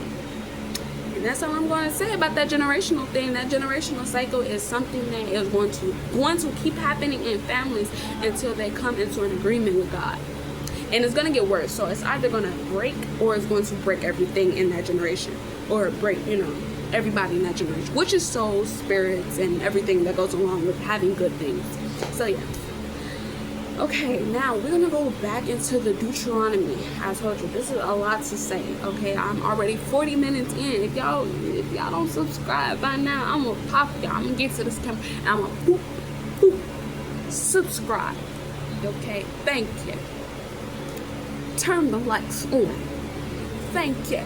And that's all I'm going to say about that generational thing. That generational cycle is something that is going to keep happening in families until they come into an agreement with God. And it's going to get worse. So it's either going to break, or it's going to break everything in that generation, or break, everybody in that generation, which is souls, spirits, and everything that goes along with having good things. So yeah. Okay, now we're gonna go back into the Deuteronomy. I told you this is a lot to say. Okay, I'm already 40 minutes in. If y'all don't subscribe by now, I'm gonna pop y'all. I'm gonna get to this camera and I'm gonna boop, boop, subscribe. Okay, thank you. Turn the lights on. Thank you.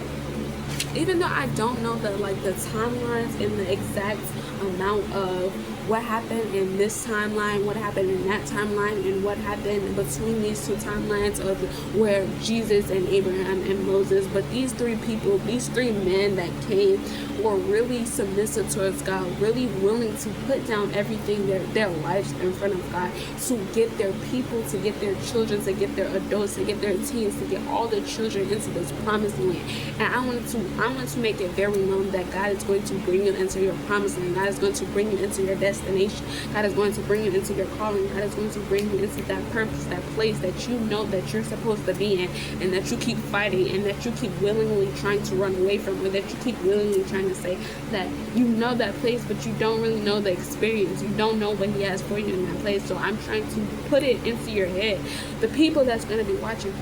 Even though I don't know the timelines and the exact amount of what happened in this timeline, what happened in that timeline, and what happened between these two timelines of where Jesus and Abraham and Moses, but these three people, these three men that came were really submissive towards God, really willing to put down everything, their lives in front of God, to get their people, to get their children, to get their adults, to get their teens, to get all the children into this promised land. And I wanted to make it very known that God is going to bring you into your promised land. God is going to bring you into your destination. God is going to bring you into your calling. God is going to bring you into that purpose, that place that you know that you're supposed to be in, and that you keep fighting, and that you keep willingly trying to run away from, or that you keep willingly trying to say that you know that place, but you don't really know the experience. You don't know what He has for you in that place. So I'm trying to put it into your head. The people that's going to be watching,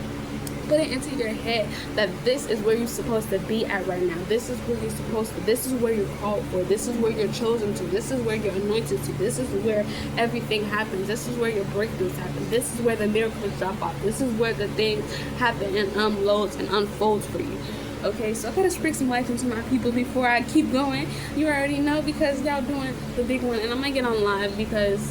put it into your head that this is where you're supposed to be at right now. This is where you're supposed to. This is where you're called for. This is where you're chosen to. This is where you're anointed to. This is where everything happens. This is where your breakthroughs happen. This is where the miracles drop off. This is where the things happen and unloads and unfolds for you. Okay, so I gotta sprinkle some life into my people before I keep going. You already know, because y'all doing the big one, and I'm gonna get on live because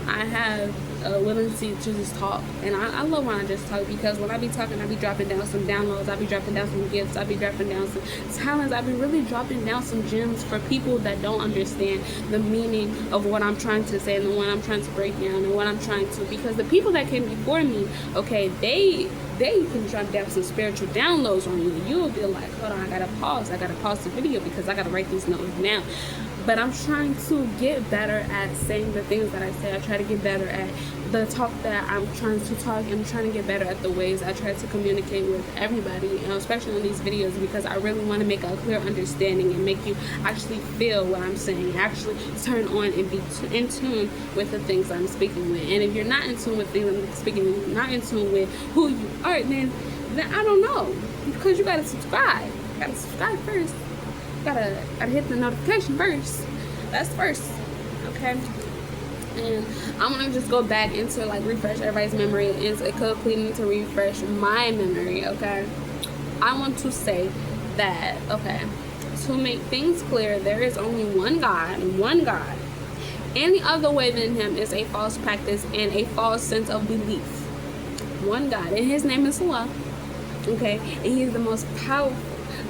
I have a willingness to just talk, and I love when I just talk, because when I be talking, I be dropping down some downloads, I be dropping down some gifts, I be dropping down some talents, I be really dropping down some gems for people that don't understand the meaning of what I'm trying to say and what I'm trying to break down and what I'm trying to, because the people that came before me, okay, they can drop down some spiritual downloads on you. You'll be like, hold on, I gotta pause the video because I gotta write these notes down. But I'm trying to get better at saying the things that I say. I try to get better at the talk that I'm trying to talk. I'm trying to get better at the ways I try to communicate with everybody, especially in these videos, because I really want to make a clear understanding and make you actually feel what I'm saying, actually turn on and be in tune with the things I'm speaking with. And if you're not in tune with things I'm speaking with, not in tune with who you are, then I don't know, because you gotta subscribe. You gotta subscribe first. Gotta hit the notification first. That's first, okay? And I'm gonna just go back into refresh everybody's memory, and to completely to refresh my memory, okay? I want to say that, okay, to make things clear, there is only one God. Any other way than Him is a false practice and a false sense of belief. One God, and His name is Allah, okay? And He's the most powerful,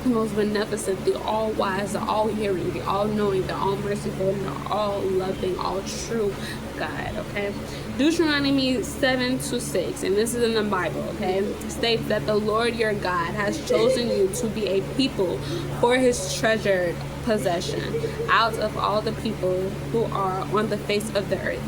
the most beneficent, the all-wise, the all-hearing, the all-knowing, the all-merciful, and the all-loving, all-true God, okay? Deuteronomy 7:6, and this is in the Bible, okay, states that the Lord your God has chosen you to be a people for His treasured possession out of all the people who are on the face of the earth.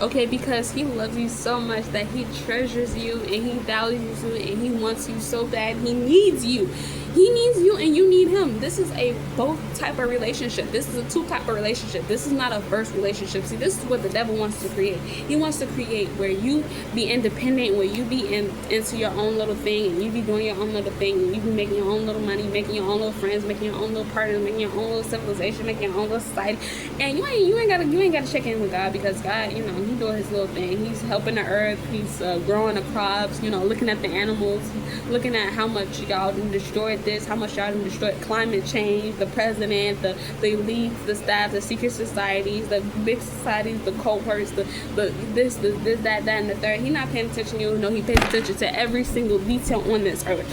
Okay, because He loves you so much that He treasures you and He values you and He wants you so bad. He needs you. He needs you and you need Him. This is a both type of relationship. This is a two type of relationship. This is not a first relationship. See, this is what the devil wants to create. He wants to create where you be independent, where you be into your own little thing, and you be doing your own little thing, and you be making your own little money, making your own little friends, making your own little partners, making your own little civilization, making your own little society. And you ain't gotta check in with God, because God, He doing His little thing. He's helping the earth. He's growing the crops. Looking at the animals, looking at how much y'all done destroyed this, how much y'all done destroyed climate change, the president, the elites, the staff, the secret societies, the big societies, the cohorts, the this, that, and the third. He not paying attention. He pays attention to every single detail on this earth.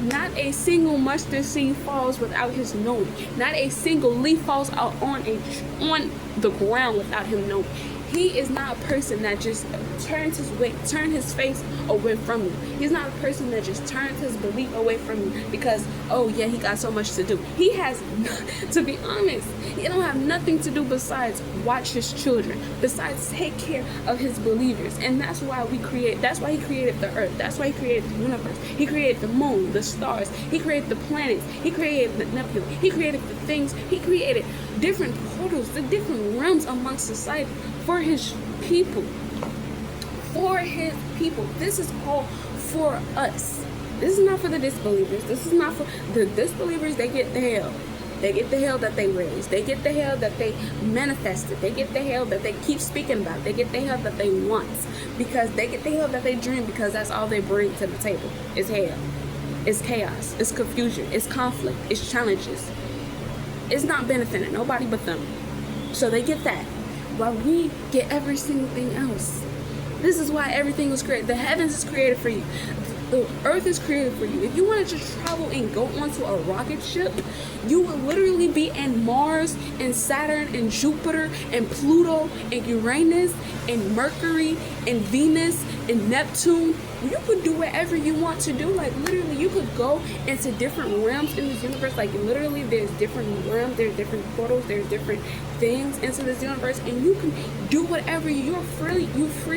Not a single mustard seed falls without His knowing. Not a single leaf falls out on the ground without Him knowing. He is not a person that just turn his face away from you. He's not a person that just turns his belief away from you because, oh yeah, he got so much to do. He has, to be honest, he don't have nothing to do besides watch his children, besides take care of his believers. And that's why he created the earth. That's why he created the universe. He created the moon, the stars. He created the planets. He created the nebula. He created the things. He created different portals, the different realms amongst society for his people. For his people. This is all for us. This is not for the disbelievers. This is not for the disbelievers. They get the hell. They get the hell that they raised. They get the hell that they manifested. They get the hell that they keep speaking about. They get the hell that they want. Because they get the hell that they dream, because that's all they bring to the table. It's hell. It's chaos. It's confusion. It's conflict. It's challenges. It's not benefiting nobody but them. So they get that. While we get every single thing else. This is why everything was created. The heavens is created for you. The earth is created for you. If you wanted to travel and go onto a rocket ship, you would literally be in Mars and Saturn and Jupiter and Pluto and Uranus and Mercury and Venus and Neptune. You could do whatever you want to do. Like literally, you could go into different realms in this universe. Like literally, there's different realms, there's different portals, there's different things into this universe, and you can do whatever you're free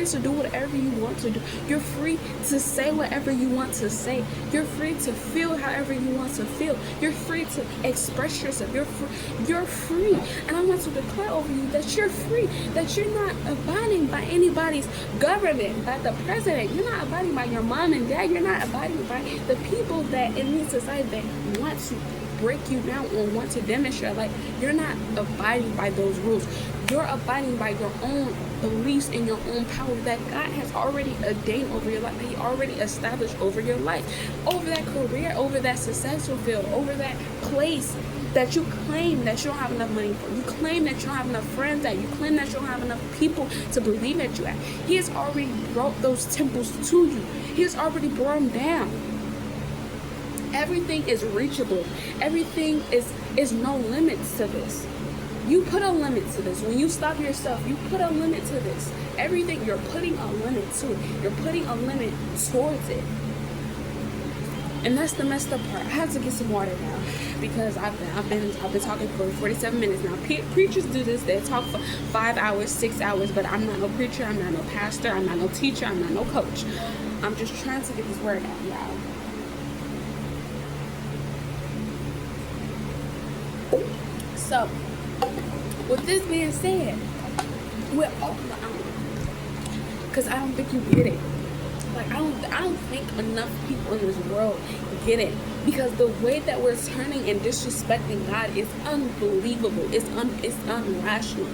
to do whatever you want to do. You're free to say whatever you want to say. You're free to feel however you want to feel. You're free to express yourself. You're free. And I want to declare over you that you're free, that you're not abiding by anybody's government, by the president. You're not abiding by your mom and dad. You're not abiding by the people that in this society that want to break you down or want to demonstrate. Like, you're not abiding by those rules. You're abiding by your own beliefs and your own power that God has already ordained over your life, that He already established over your life, over that career, over that successful field, over that place that you claim that you don't have enough money for. You claim that you don't have enough friends at. You claim that you don't have enough people to believe that you at. He has already brought those temples to you. He has already brought them down. Everything is reachable. Everything is no limits to this. You put a limit to this. When you stop yourself, you put a limit to this. Everything, you're putting a limit to it. You're putting a limit towards it. And that's the messed up part. I have to get some water now because I've been talking for 47 minutes now. Preachers do this. They talk for 5 hours, 6 hours, but I'm not no preacher. I'm not no pastor. I'm not no teacher. I'm not no coach. I'm just trying to get this word out, y'all. So, with this being said, we're all, because I don't think you get it. Like, I don't think enough people in this world get it, because the way that we're turning and disrespecting God is unbelievable. It's unrational.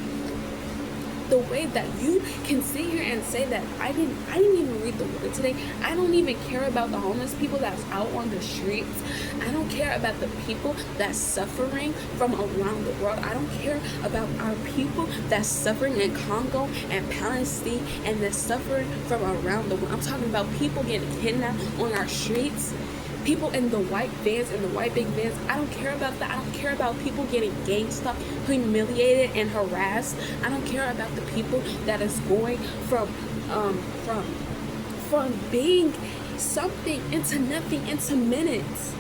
The way that you can sit here and say that I didn't even read the word today. I don't even care about the homeless people that's out on the streets. I don't care about the people that's suffering from around the world. I don't care about our people that's suffering in Congo and Palestine and that's suffering from around the world. I'm talking about people getting kidnapped on our streets. People in the white vans, in the white big vans. I don't care about that. I don't care about people getting gangsta, humiliated and harassed. I don't care about the people that is going from being something into nothing into minutes.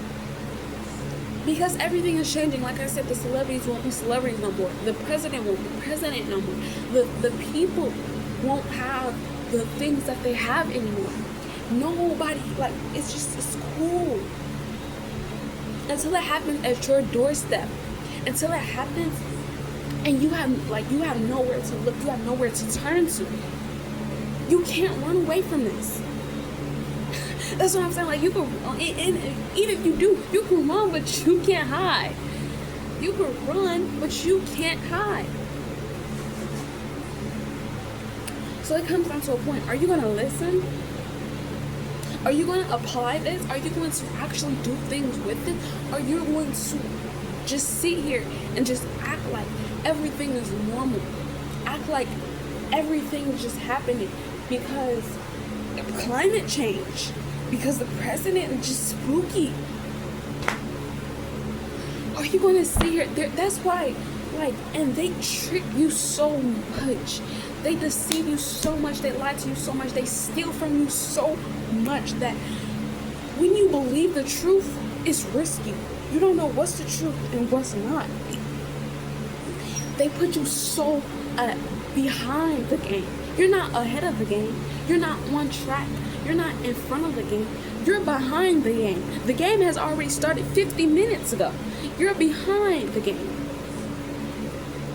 Because everything is changing. Like I said, the celebrities won't be celebrities no more. The president won't be president no more. The people won't have the things that they have anymore. Nobody, like, it's cool until it happens at your doorstep, until it happens and you have nowhere to look, you have nowhere to turn to. You can't run away from this. That's what I'm saying. Like, you can, and even if you do, you can run, but you can't hide. You can run, but you can't hide. So it comes down to a point. Are you going to listen? Are you going to apply this? Are you going to actually do things with it? Are you going to just sit here and just act like everything is normal? Act like everything is just happening because climate change, because the president is just spooky? Are you going to sit here? That's why Like, and they trick you so much. They deceive you so much. They lie to you so much. They steal from you so much that when you believe the truth, it's risky. You don't know what's the truth and what's not. They put you so behind the game. You're not ahead of the game. You're not on track. You're not in front of the game. You're behind the game. The game has already started 50 minutes ago. You're behind the game.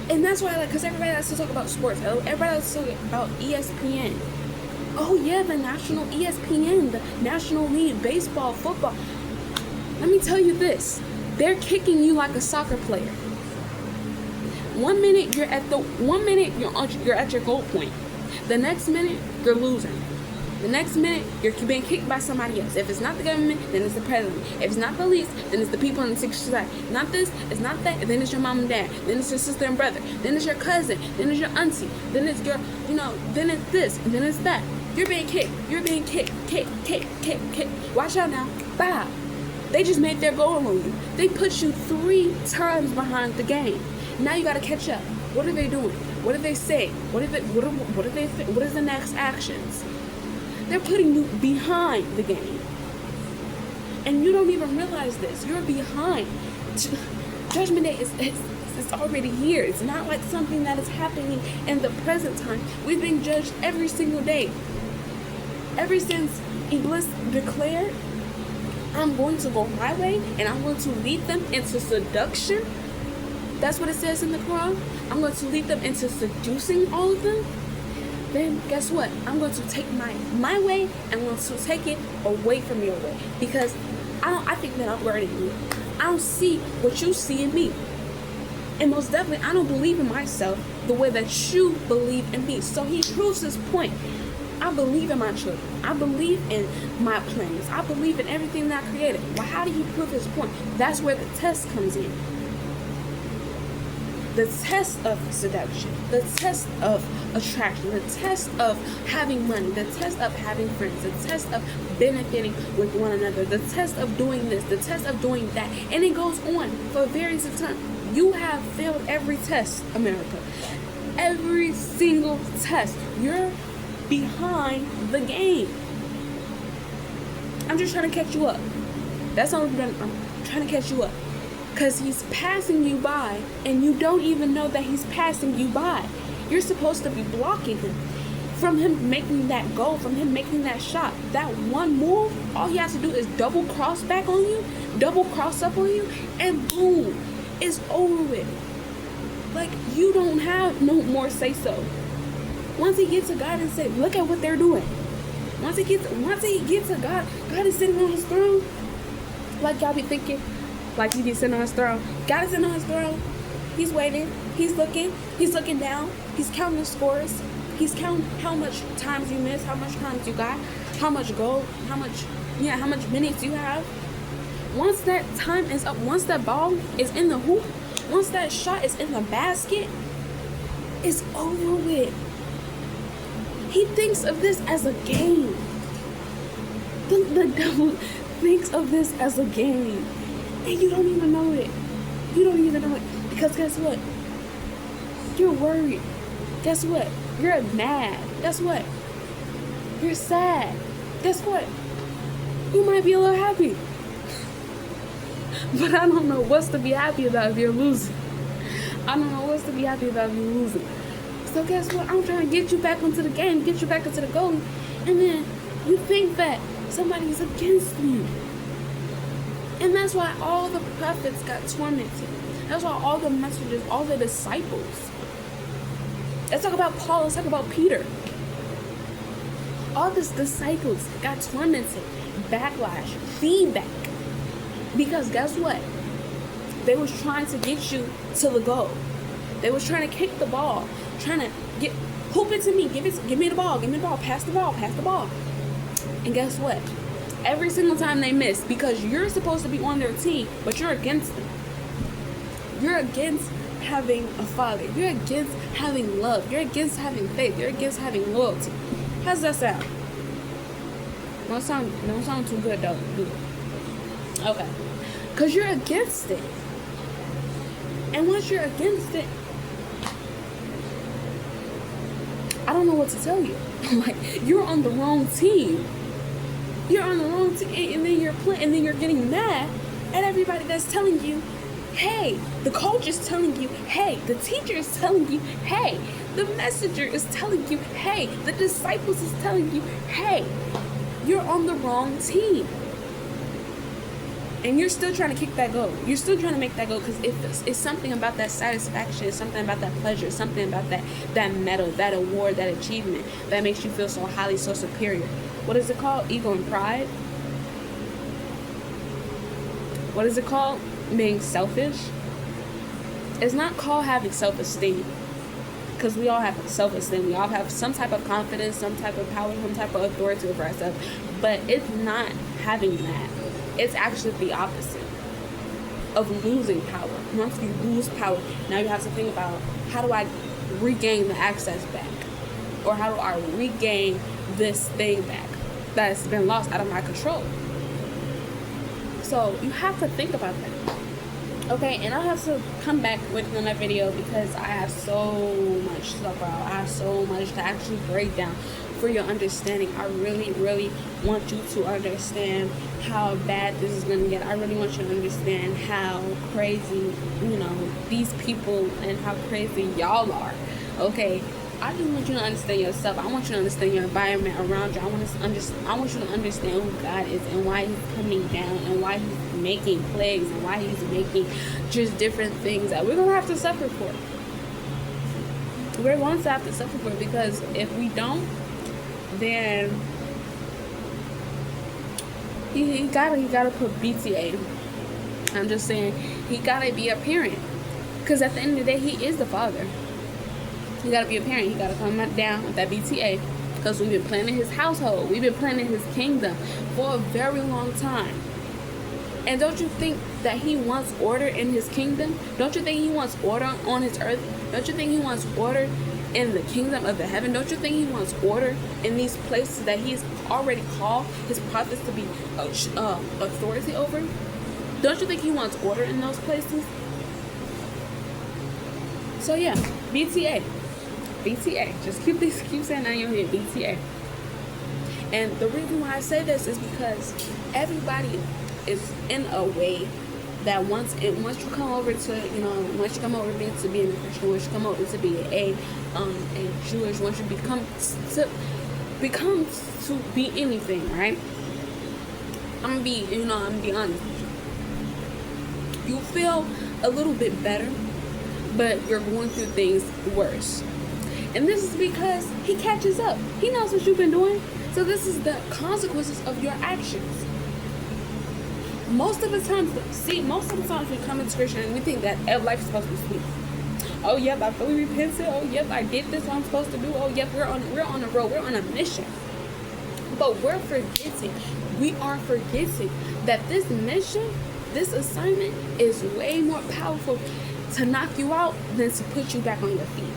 And that's why, like, because everybody likes to talk about sports. Everybody likes to talk about ESPN. Oh, yeah, the national ESPN, the National League, baseball, football. Let me tell you this. They're kicking you like a soccer player. 1 minute you're at your goal point. The next minute you're losing. The next minute you're being kicked by somebody else. If it's not the government, then it's the president. If it's not police, then it's the people in the secret society. Not this, it's not that, then it's your mom and dad. Then it's your sister and brother. Then it's your cousin. Then it's your auntie. Then it's your, then it's this, and then it's that. You're being kicked. You're being kicked. Kick. Watch out now. Bow. They just made their goal on you. They put you 3 times behind the game. Now you gotta catch up. What are they doing? What do they say? What is the next actions? They're putting you behind the game. And you don't even realize this. You're behind. Judgment Day is already here. It's not like something that is happening in the present time. We've been judged every single day. Ever since Iblis declared, I'm going to go my way and I'm going to lead them into seduction. That's what it says in the Quran. I'm going to lead them into seducing all of them. Then guess what? I'm going to take my way and I'm going to take it away from your way. Because I think that I'm learning you. I don't see what you see in me. And most definitely, I don't believe in myself the way that you believe in me. So he proves his point. I believe in my children. I believe in my plans. I believe in everything that I created. Well, how did he prove his point? That's where the test comes in. The test of seduction, the test of attraction, the test of having money, the test of having friends, the test of benefiting with one another, the test of doing this, the test of doing that. And it goes on for various times. You have failed every test, America. Every single test. You're behind the game. I'm just trying to catch you up. That's all I'm trying to catch you up. Because he's passing you by and you don't even know that he's passing you by. You're supposed to be blocking him. From him making that goal, from him making that shot, that one move, all he has to do is double cross back on you, double cross up on you, and boom, it's over with. Like, you don't have no more say so. Once he gets to God and say, look at what they're doing. Once he gets to God, God is sitting on his throne. Like y'all be thinking, like he be sitting on his throne. God is sitting on his throne. He's waiting. He's looking down. He's counting the scores. He's counting how much times you missed, how much times you got, how much goal, how much minutes you have. Once that time is up, once that ball is in the hoop, once that shot is in the basket, it's over with. He thinks of this as a game. The devil thinks of this as a game. And you don't even know it. You don't even know it. Because guess what? You're worried. Guess what? You're mad. Guess what? You're sad. Guess what? You might be a little happy. But I don't know what's to be happy about if you're losing. I don't know what's to be happy about if you're losing. So guess what? I'm trying to get you back into the game, get you back into the goal. And then you think that somebody's against you. And that's why all the prophets got tormented. That's why all the messengers, all the disciples. Let's talk about Paul, let's talk about Peter. All these disciples got tormented, backlash, feedback. Because guess what? They was trying to get you to the goal. They was trying to kick the ball, trying to hoop it to me, give me the ball, pass the ball. And guess what? Every single time they miss, because you're supposed to be on their team, but you're against them. You're against having a father. You're against having love. You're against having faith. You're against having loyalty. How's that sound? Don't sound too good though. Okay. Because you're against it. And once you're against it, I don't know what to tell you. Like, you're on the wrong team. You're on the wrong team, and then you're getting mad at everybody that's telling you, hey, the coach is telling you, hey, the teacher is telling you, hey, the messenger is telling you, hey, the disciples is telling you, hey, you're on the wrong team. And you're still trying to kick that goal. You're still trying to make that goal because it's something about that satisfaction, it's something about that pleasure, something about that medal, that award, that achievement that makes you feel so highly, so superior. What is it called? Ego and pride? What is it called? Being selfish? It's not called having self-esteem, because we all have self-esteem. We all have some type of confidence, some type of power, some type of authority over ourselves. But it's not having that. It's actually the opposite of losing power. Once you lose power, now you have to think about, how do I regain the access back? Or how do I regain this thing back that's been lost out of my control? So you have to think about that. Okay, and I have to come back with another video because I have so much stuff out. I have so much to actually break down for your understanding. I really, really want you to understand how bad this is going to get. I really want you to understand how crazy, these people and how crazy y'all are. Okay, I just want you to understand yourself. I want you to understand your environment around you. I want you to understand who God is and why He's coming down and why He's making plagues and why He's making just different things that we're going to have to suffer for. We're going to have to suffer for it, because if we don't, then he gotta put BTA. I'm just saying, he gotta be a parent, because at the end of the day, he is the father. He gotta be a parent. He gotta come down with that BTA, because we've been planning his household. We've been planning his kingdom for a very long time. And don't you think that he wants order in his kingdom? Don't you think he wants order on his earth? Don't you think he wants order in the kingdom of the heaven? Don't you think he wants order in these places that he's already called his prophets to be authority over? Don't you think he wants order in those places? So yeah, BTA. Just keep saying that in your head, BTA. And the reason why I say this is because everybody is in a way that once you come over to, once you come over to being a Christian, once you come over to be a Jewish, once you become to be anything, right? I'm gonna be honest with you. You feel a little bit better, but you're going through things worse. And this is because he catches up. He knows what you've been doing. So this is the consequences of your actions. Most of the times we come into Christian and we think that life is supposed to be sweet. Oh, yep, I fully repented. Oh, yep, I did this what I'm supposed to do. Oh, yep, we're on the road. We're on a mission. But we are forgetting that this mission, this assignment is way more powerful to knock you out than to put you back on your feet.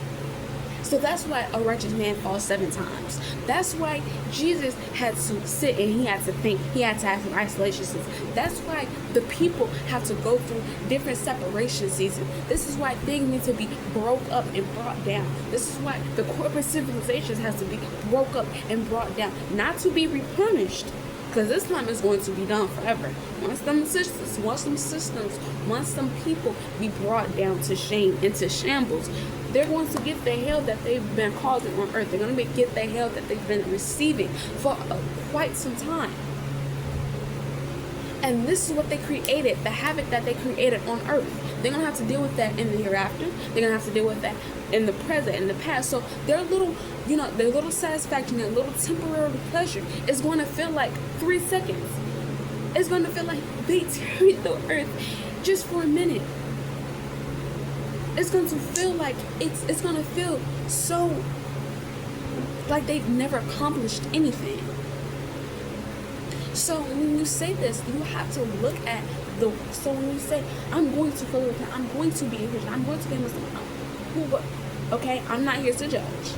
So that's why a righteous man falls 7 times. That's why Jesus had to sit and he had to think. He had to have some isolation seasons. That's why the people have to go through different separation seasons. This is why things need to be broke up and brought down. This is why the corporate civilizations has to be broke up and brought down. Not to be replenished, because this time is going to be done forever. Once some people be brought down to shame, into shambles, they're going to get the hell that they've been causing on earth. They're going to get the hell that they've been receiving for quite some time. And this is what they created, the havoc that they created on earth. They're going to have to deal with that in the hereafter. They're going to have to deal with that in the present, in the past. So their little satisfaction, their little temporary pleasure is going to feel like 3 seconds. It's going to feel like they carried the earth just for a minute. It's going to feel like it's going to feel so like they've never accomplished anything. So when you say this, you have to look at so when you say, I'm going to follow Him, I'm going to be a Christian, I'm going to be a Muslim, okay, I'm not here to judge.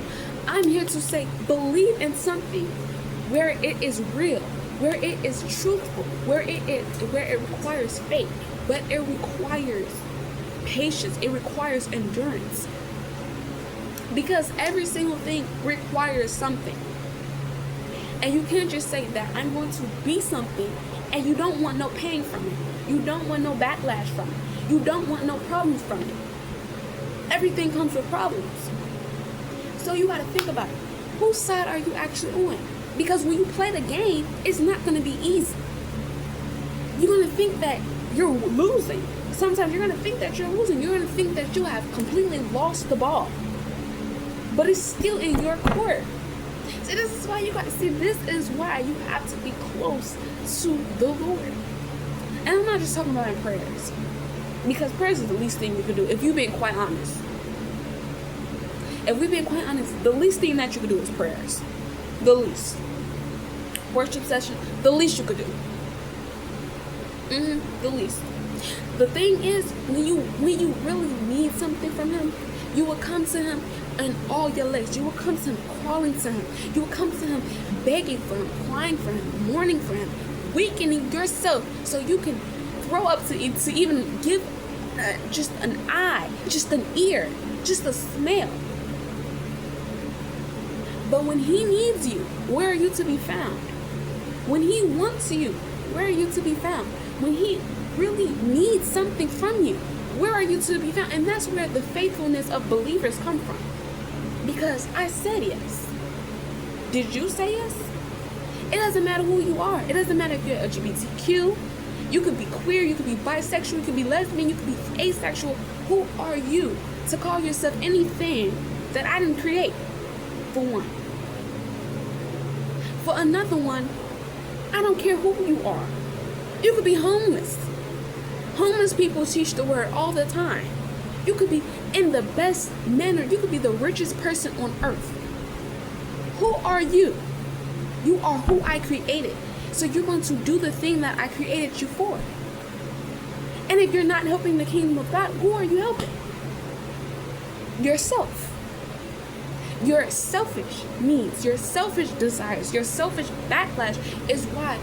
I'm here to say, believe in something where it is real, where it is truthful, where it requires faith, but it requires patience. It requires endurance. Because every single thing requires something. And you can't just say that I'm going to be something and you don't want no pain from it. You don't want no backlash from it. You don't want no problems from it. Everything comes with problems. So you got to think about it. Whose side are you actually on? Because when you play the game, it's not going to be easy. You're going to think that you're losing. Sometimes you're going to think that you're losing. You're going to think that you have completely lost the ball. But it's still in your court. So this is why you got to see, this is why you have to be close to the Lord. And I'm not just talking about in prayers. Because prayers is the least thing you can do, if you're being quite honest. If we're being quite honest, the least thing that you can do is prayers. The least. Worship session, the least you could do. The least. The thing is, when you really need something from him, you will come to him in all your legs. You will come to him crawling to him. You will come to him begging for him, crying for him, mourning for him, weakening yourself so you can throw up to even give just an eye, just an ear, just a smell. But when he needs you, where are you to be found? When he wants you, where are you to be found? When he really needs something from you, where are you to be found? And that's where the faithfulness of believers come from. Because I said yes. Did you say yes? It doesn't matter who you are. It doesn't matter if you're LGBTQ. You could be queer. You could be bisexual. You could be lesbian. You could be asexual. Who are you to call yourself anything that I didn't create? For one. For another one, I don't care who you are. You could be homeless. Homeless people teach the word all the time. You could be in the best manner. You could be the richest person on earth. Who are you? You are who I created. So you're going to do the thing that I created you for. And if you're not helping the kingdom of God, who are you helping? Yourself. Your selfish needs, your selfish desires, your selfish backlash is why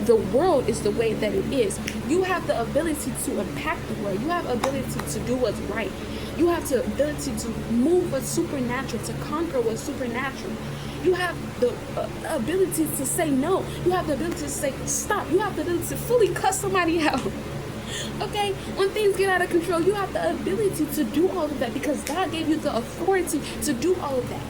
the world is the way that it is. You have the ability to impact the world. You have the ability to do what's right. You have the ability to move what's supernatural, to conquer what's supernatural. You have the ability to say no. You have the ability to say stop. You have the ability to fully cuss somebody out. Okay? When things get out of control, you have the ability to do all of that because God gave you the authority to do all of that.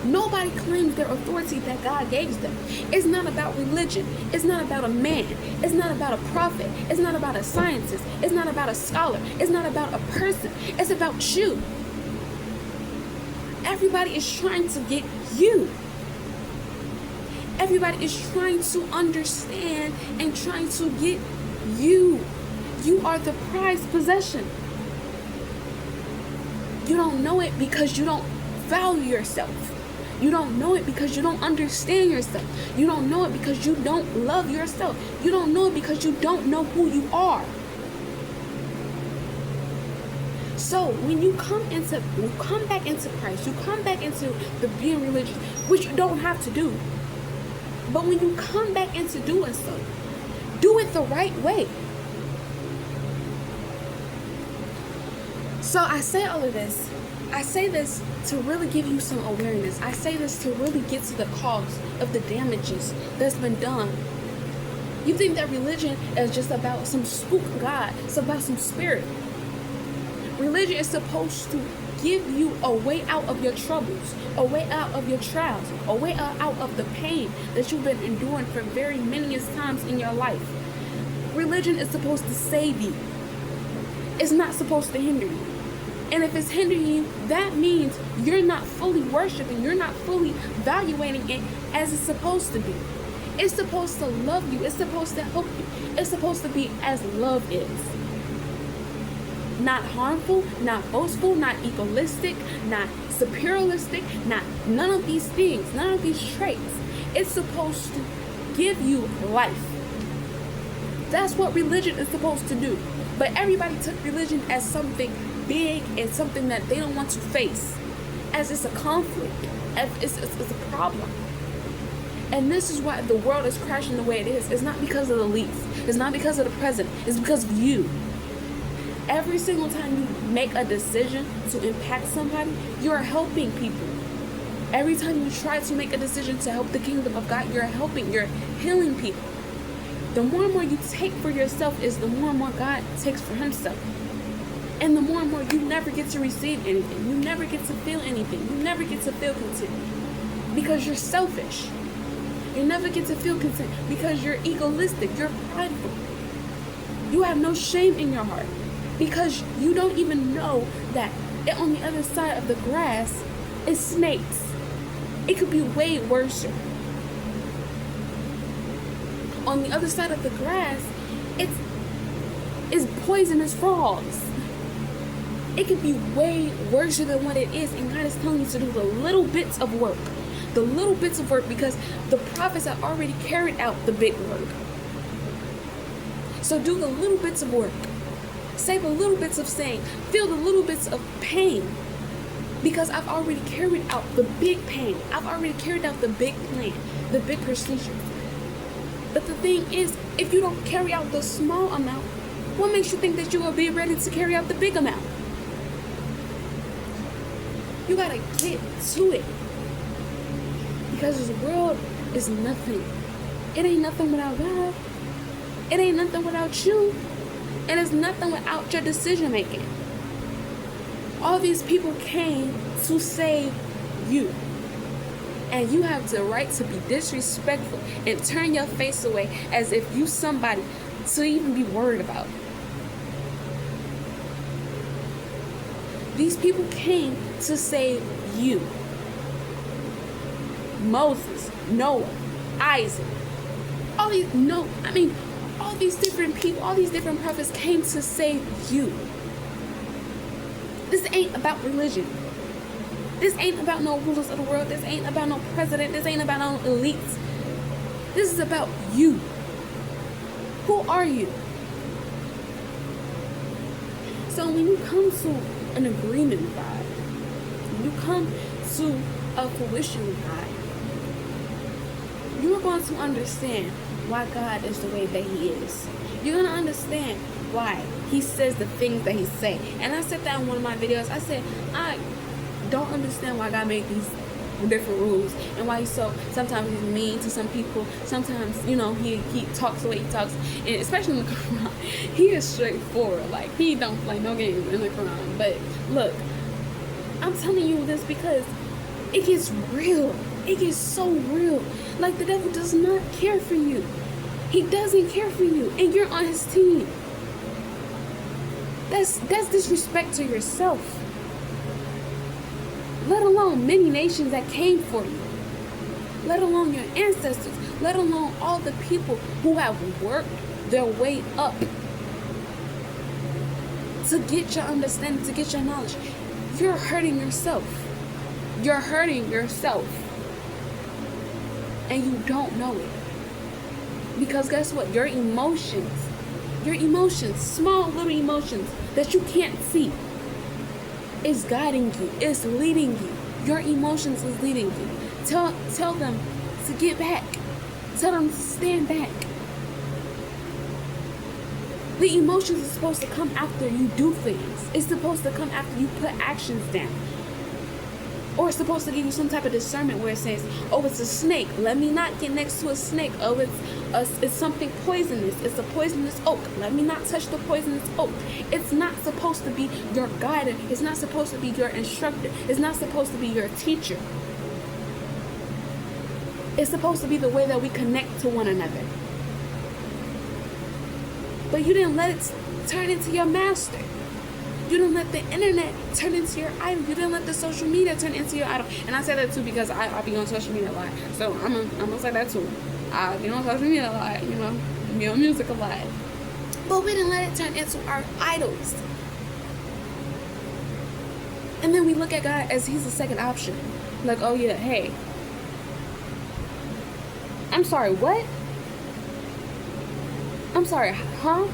Nobody claims their authority that God gave them. It's not about religion. It's not about a man. It's not about a prophet. It's not about a scientist. It's not about a scholar. It's not about a person. It's about you. Everybody is trying to get you. Everybody is trying to understand and trying to get you. You are the prized possession. You don't know it because you don't value yourself. You don't know it because you don't understand yourself. You don't know it because you don't love yourself. You don't know it because you don't know who you are. So when you come back into Christ, you come back into the being religious, which you don't have to do. But when you come back into doing so, do it the right way. So I say all of this. I say this to really give you some awareness. I say this to really get to the cause of the damages that's been done. You think that religion is just about some spook God. It's about some spirit. Religion is supposed to give you a way out of your troubles, a way out of your trials, a way out of the pain that you've been enduring for very many times in your life. Religion is supposed to save you. It's not supposed to hinder you. And if it's hindering you, that means you're not fully worshiping, you're not fully evaluating it as it's supposed to be. It's supposed to love you. It's supposed to help you. It's supposed to be as love is. Not harmful, not boastful, not egoistic, not superialistic, none of these things, none of these traits. It's supposed to give you life. That's what religion is supposed to do. But everybody took religion as something big and something that they don't want to face. As it's a conflict. As it's a problem. And this is why the world is crashing the way it is. It's not because of the elites. It's not because of the president. It's because of you. Every single time you make a decision to impact somebody, you're helping people. Every time you try to make a decision to help the kingdom of God, you're healing people. The more and more you take for yourself is the more and more God takes for himself. And the more and more you never get to receive anything. You never get to feel anything. You never get to feel content because you're selfish. You never get to feel content because you're egoistic. You're prideful. You have no shame in your heart because you don't even know that on the other side of the grass is snakes. It could be way worse. On the other side of the grass, it's poisonous frogs. It could be way worse than what it is, and God is telling you to do the little bits of work. The little bits of work, because the prophets have already carried out the big work. So do the little bits of work. Say the little bits of saying. Feel the little bits of pain. Because I've already carried out the big pain. I've already carried out the big plan, the big procedure. But the thing is, if you don't carry out the small amount, what makes you think that you will be ready to carry out the big amount? You gotta get to it. Because this world is nothing. It ain't nothing without God. It ain't nothing without you. And it's nothing without your decision making. All these people came to save you. And you have the right to be disrespectful and turn your face away as if you somebody to even be worried about. These people came to save you. Moses, Noah, Isaac, all these different people, all these different prophets came to save you. This ain't about religion. This ain't about no rulers of the world. This ain't about no president. This ain't about no elites. This is about you. Who are you? So when you come to an agreement with God, when you come to a fruition with God, you're going to understand why God is the way that he is. You're going to understand why he says the things that he say. And I said that in one of my videos. I said, I don't understand why God made these different rules and why sometimes he's mean to some people. Sometimes, he talks the way he talks. And especially in the Quran, he is straightforward. Like, he don't play no games in the Quran. But look, I'm telling you this because it gets real. It gets so real. Like, the devil does not care for you. He doesn't care for you. And you're on his team. That's disrespect to yourself. Let alone many nations that came for you. Let alone your ancestors. Let alone all the people who have worked their way up to get your understanding, to get your knowledge. You're hurting yourself. You're hurting yourself. And you don't know it. Because guess what? Your emotions, small little emotions that you can't see, is guiding you, is leading you. Your emotions is leading you. Tell them to get back. Tell them to stand back. The emotions are supposed to come after you do things. It's supposed to come after you put actions down. Or it's supposed to give you some type of discernment where it says, oh, it's a snake. Let me not get next to a snake. Oh, it's something poisonous. It's a poisonous oak. Let me not touch the poisonous oak. It's not supposed to be your guide. It's not supposed to be your instructor. It's not supposed to be your teacher. It's supposed to be the way that we connect to one another. But you didn't let it turn into your master. You didn't let the internet turn into your idol. You didn't let the social media turn into your idol. And I say that too because I be on social media a lot. So I'm gonna say that too. I be on social media a lot, be on music a lot. But we didn't let it turn into our idols. And then we look at God as he's the second option. Like, oh yeah, hey. I'm sorry, what? I'm sorry, huh?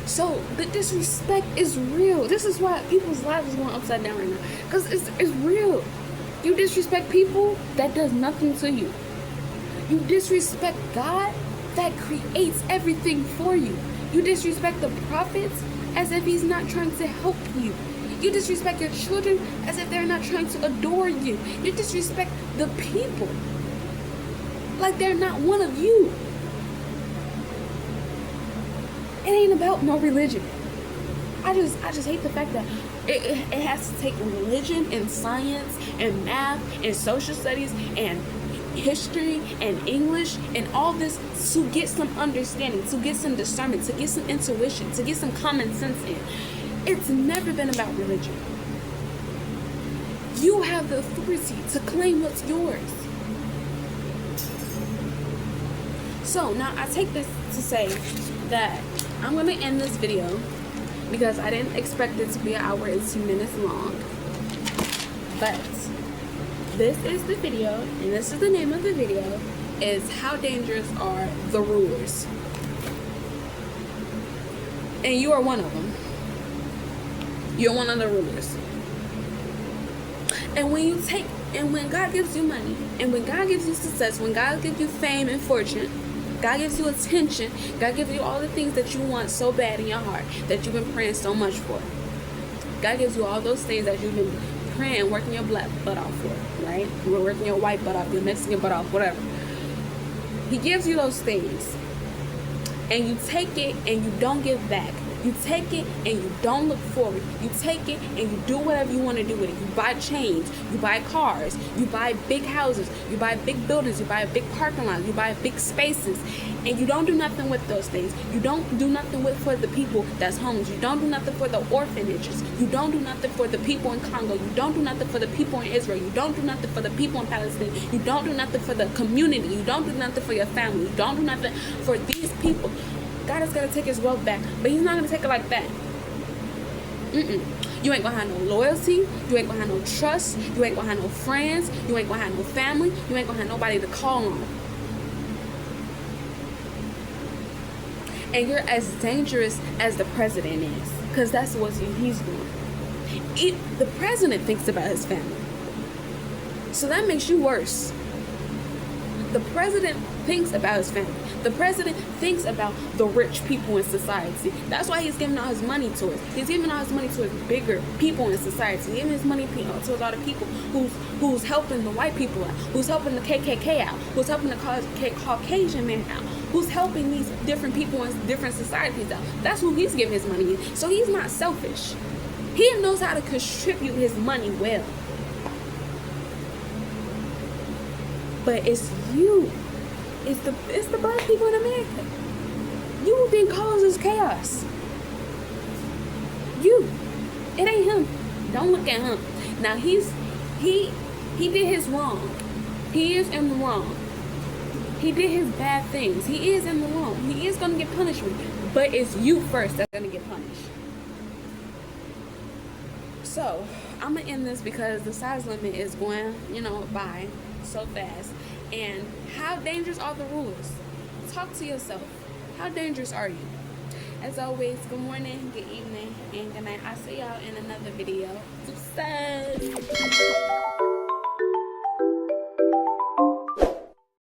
So the disrespect is real. This is why people's lives is going upside down right now. Because it's real. You disrespect people, that does nothing to you. You disrespect God, that creates everything for you. You disrespect the prophets as if he's not trying to help you. You disrespect your children as if they're not trying to adore you. You disrespect the people like they're not one of you. It ain't about no religion. I just hate the fact that it has to take religion and science and math and social studies and history and English and all this to get some understanding, to get some discernment, to get some intuition, to get some common sense in. It's never been about religion. You have the authority to claim what's yours. So now I take this to say that I'm going to end this video because I didn't expect it to be 1 hour and 2 minutes long. But this is the video, and this is the name of the video, is How Dangerous Are the Rulers? And you are one of them. You're one of the rulers. And when God gives you money, and when God gives you success, when God gives you fame and fortune, God gives you attention, God gives you all the things that you want so bad in your heart, that you've been praying so much for. God gives you all those things that you've been praying, working your black butt off for, right? You're working your white butt off, your Mexican butt off, whatever. He gives you those things, and you take it and you don't give back. You take it and you don't look forward. You take it and you do whatever you want to do with it. You buy chains, you buy cars, you buy big houses, you buy big buildings, you buy big parking lots, you buy big spaces, and you don't do nothing with those things. You don't do nothing for the people that's homeless. You don't do nothing for the orphanages. You don't do nothing for the people in Congo. You don't do nothing for the people in Israel. You don't do nothing for the people in Palestine. You don't do nothing for the community. You don't do nothing for your family. You don't do nothing for these people. God is going to take his wealth back, but he's not going to take it like that. You ain't going to have no loyalty. You ain't going to have no trust. You ain't going to have no friends. You ain't going to have no family. You ain't going to have nobody to call on. And you're as dangerous as the president is, because that's what he's doing. The president thinks about his family, so that makes you worse. The president thinks about his family. The president thinks about the rich people in society. That's why he's giving all his money to us. He's giving all his money to his bigger people in society. He's giving his money to a lot of people who's helping the white people out, who's helping the KKK out, who's helping the Caucasian man out, who's helping these different people in different societies out. That's who he's giving his money in. So he's not selfish. He knows how to contribute his money well. But it's you. It's the black people in America. You didn't cause this chaos. You. It ain't him. Don't look at him. Now he did his wrong. He is in the wrong. He did his bad things. He is in the wrong. He is gonna get punishment. But it's you first that's gonna get punished. So I'm gonna end this because the size limit is going, by so fast. And how dangerous are the rulers? Talk to yourself. How dangerous are you? As always, good morning, good evening, and good night. I'll see y'all in another video. Success!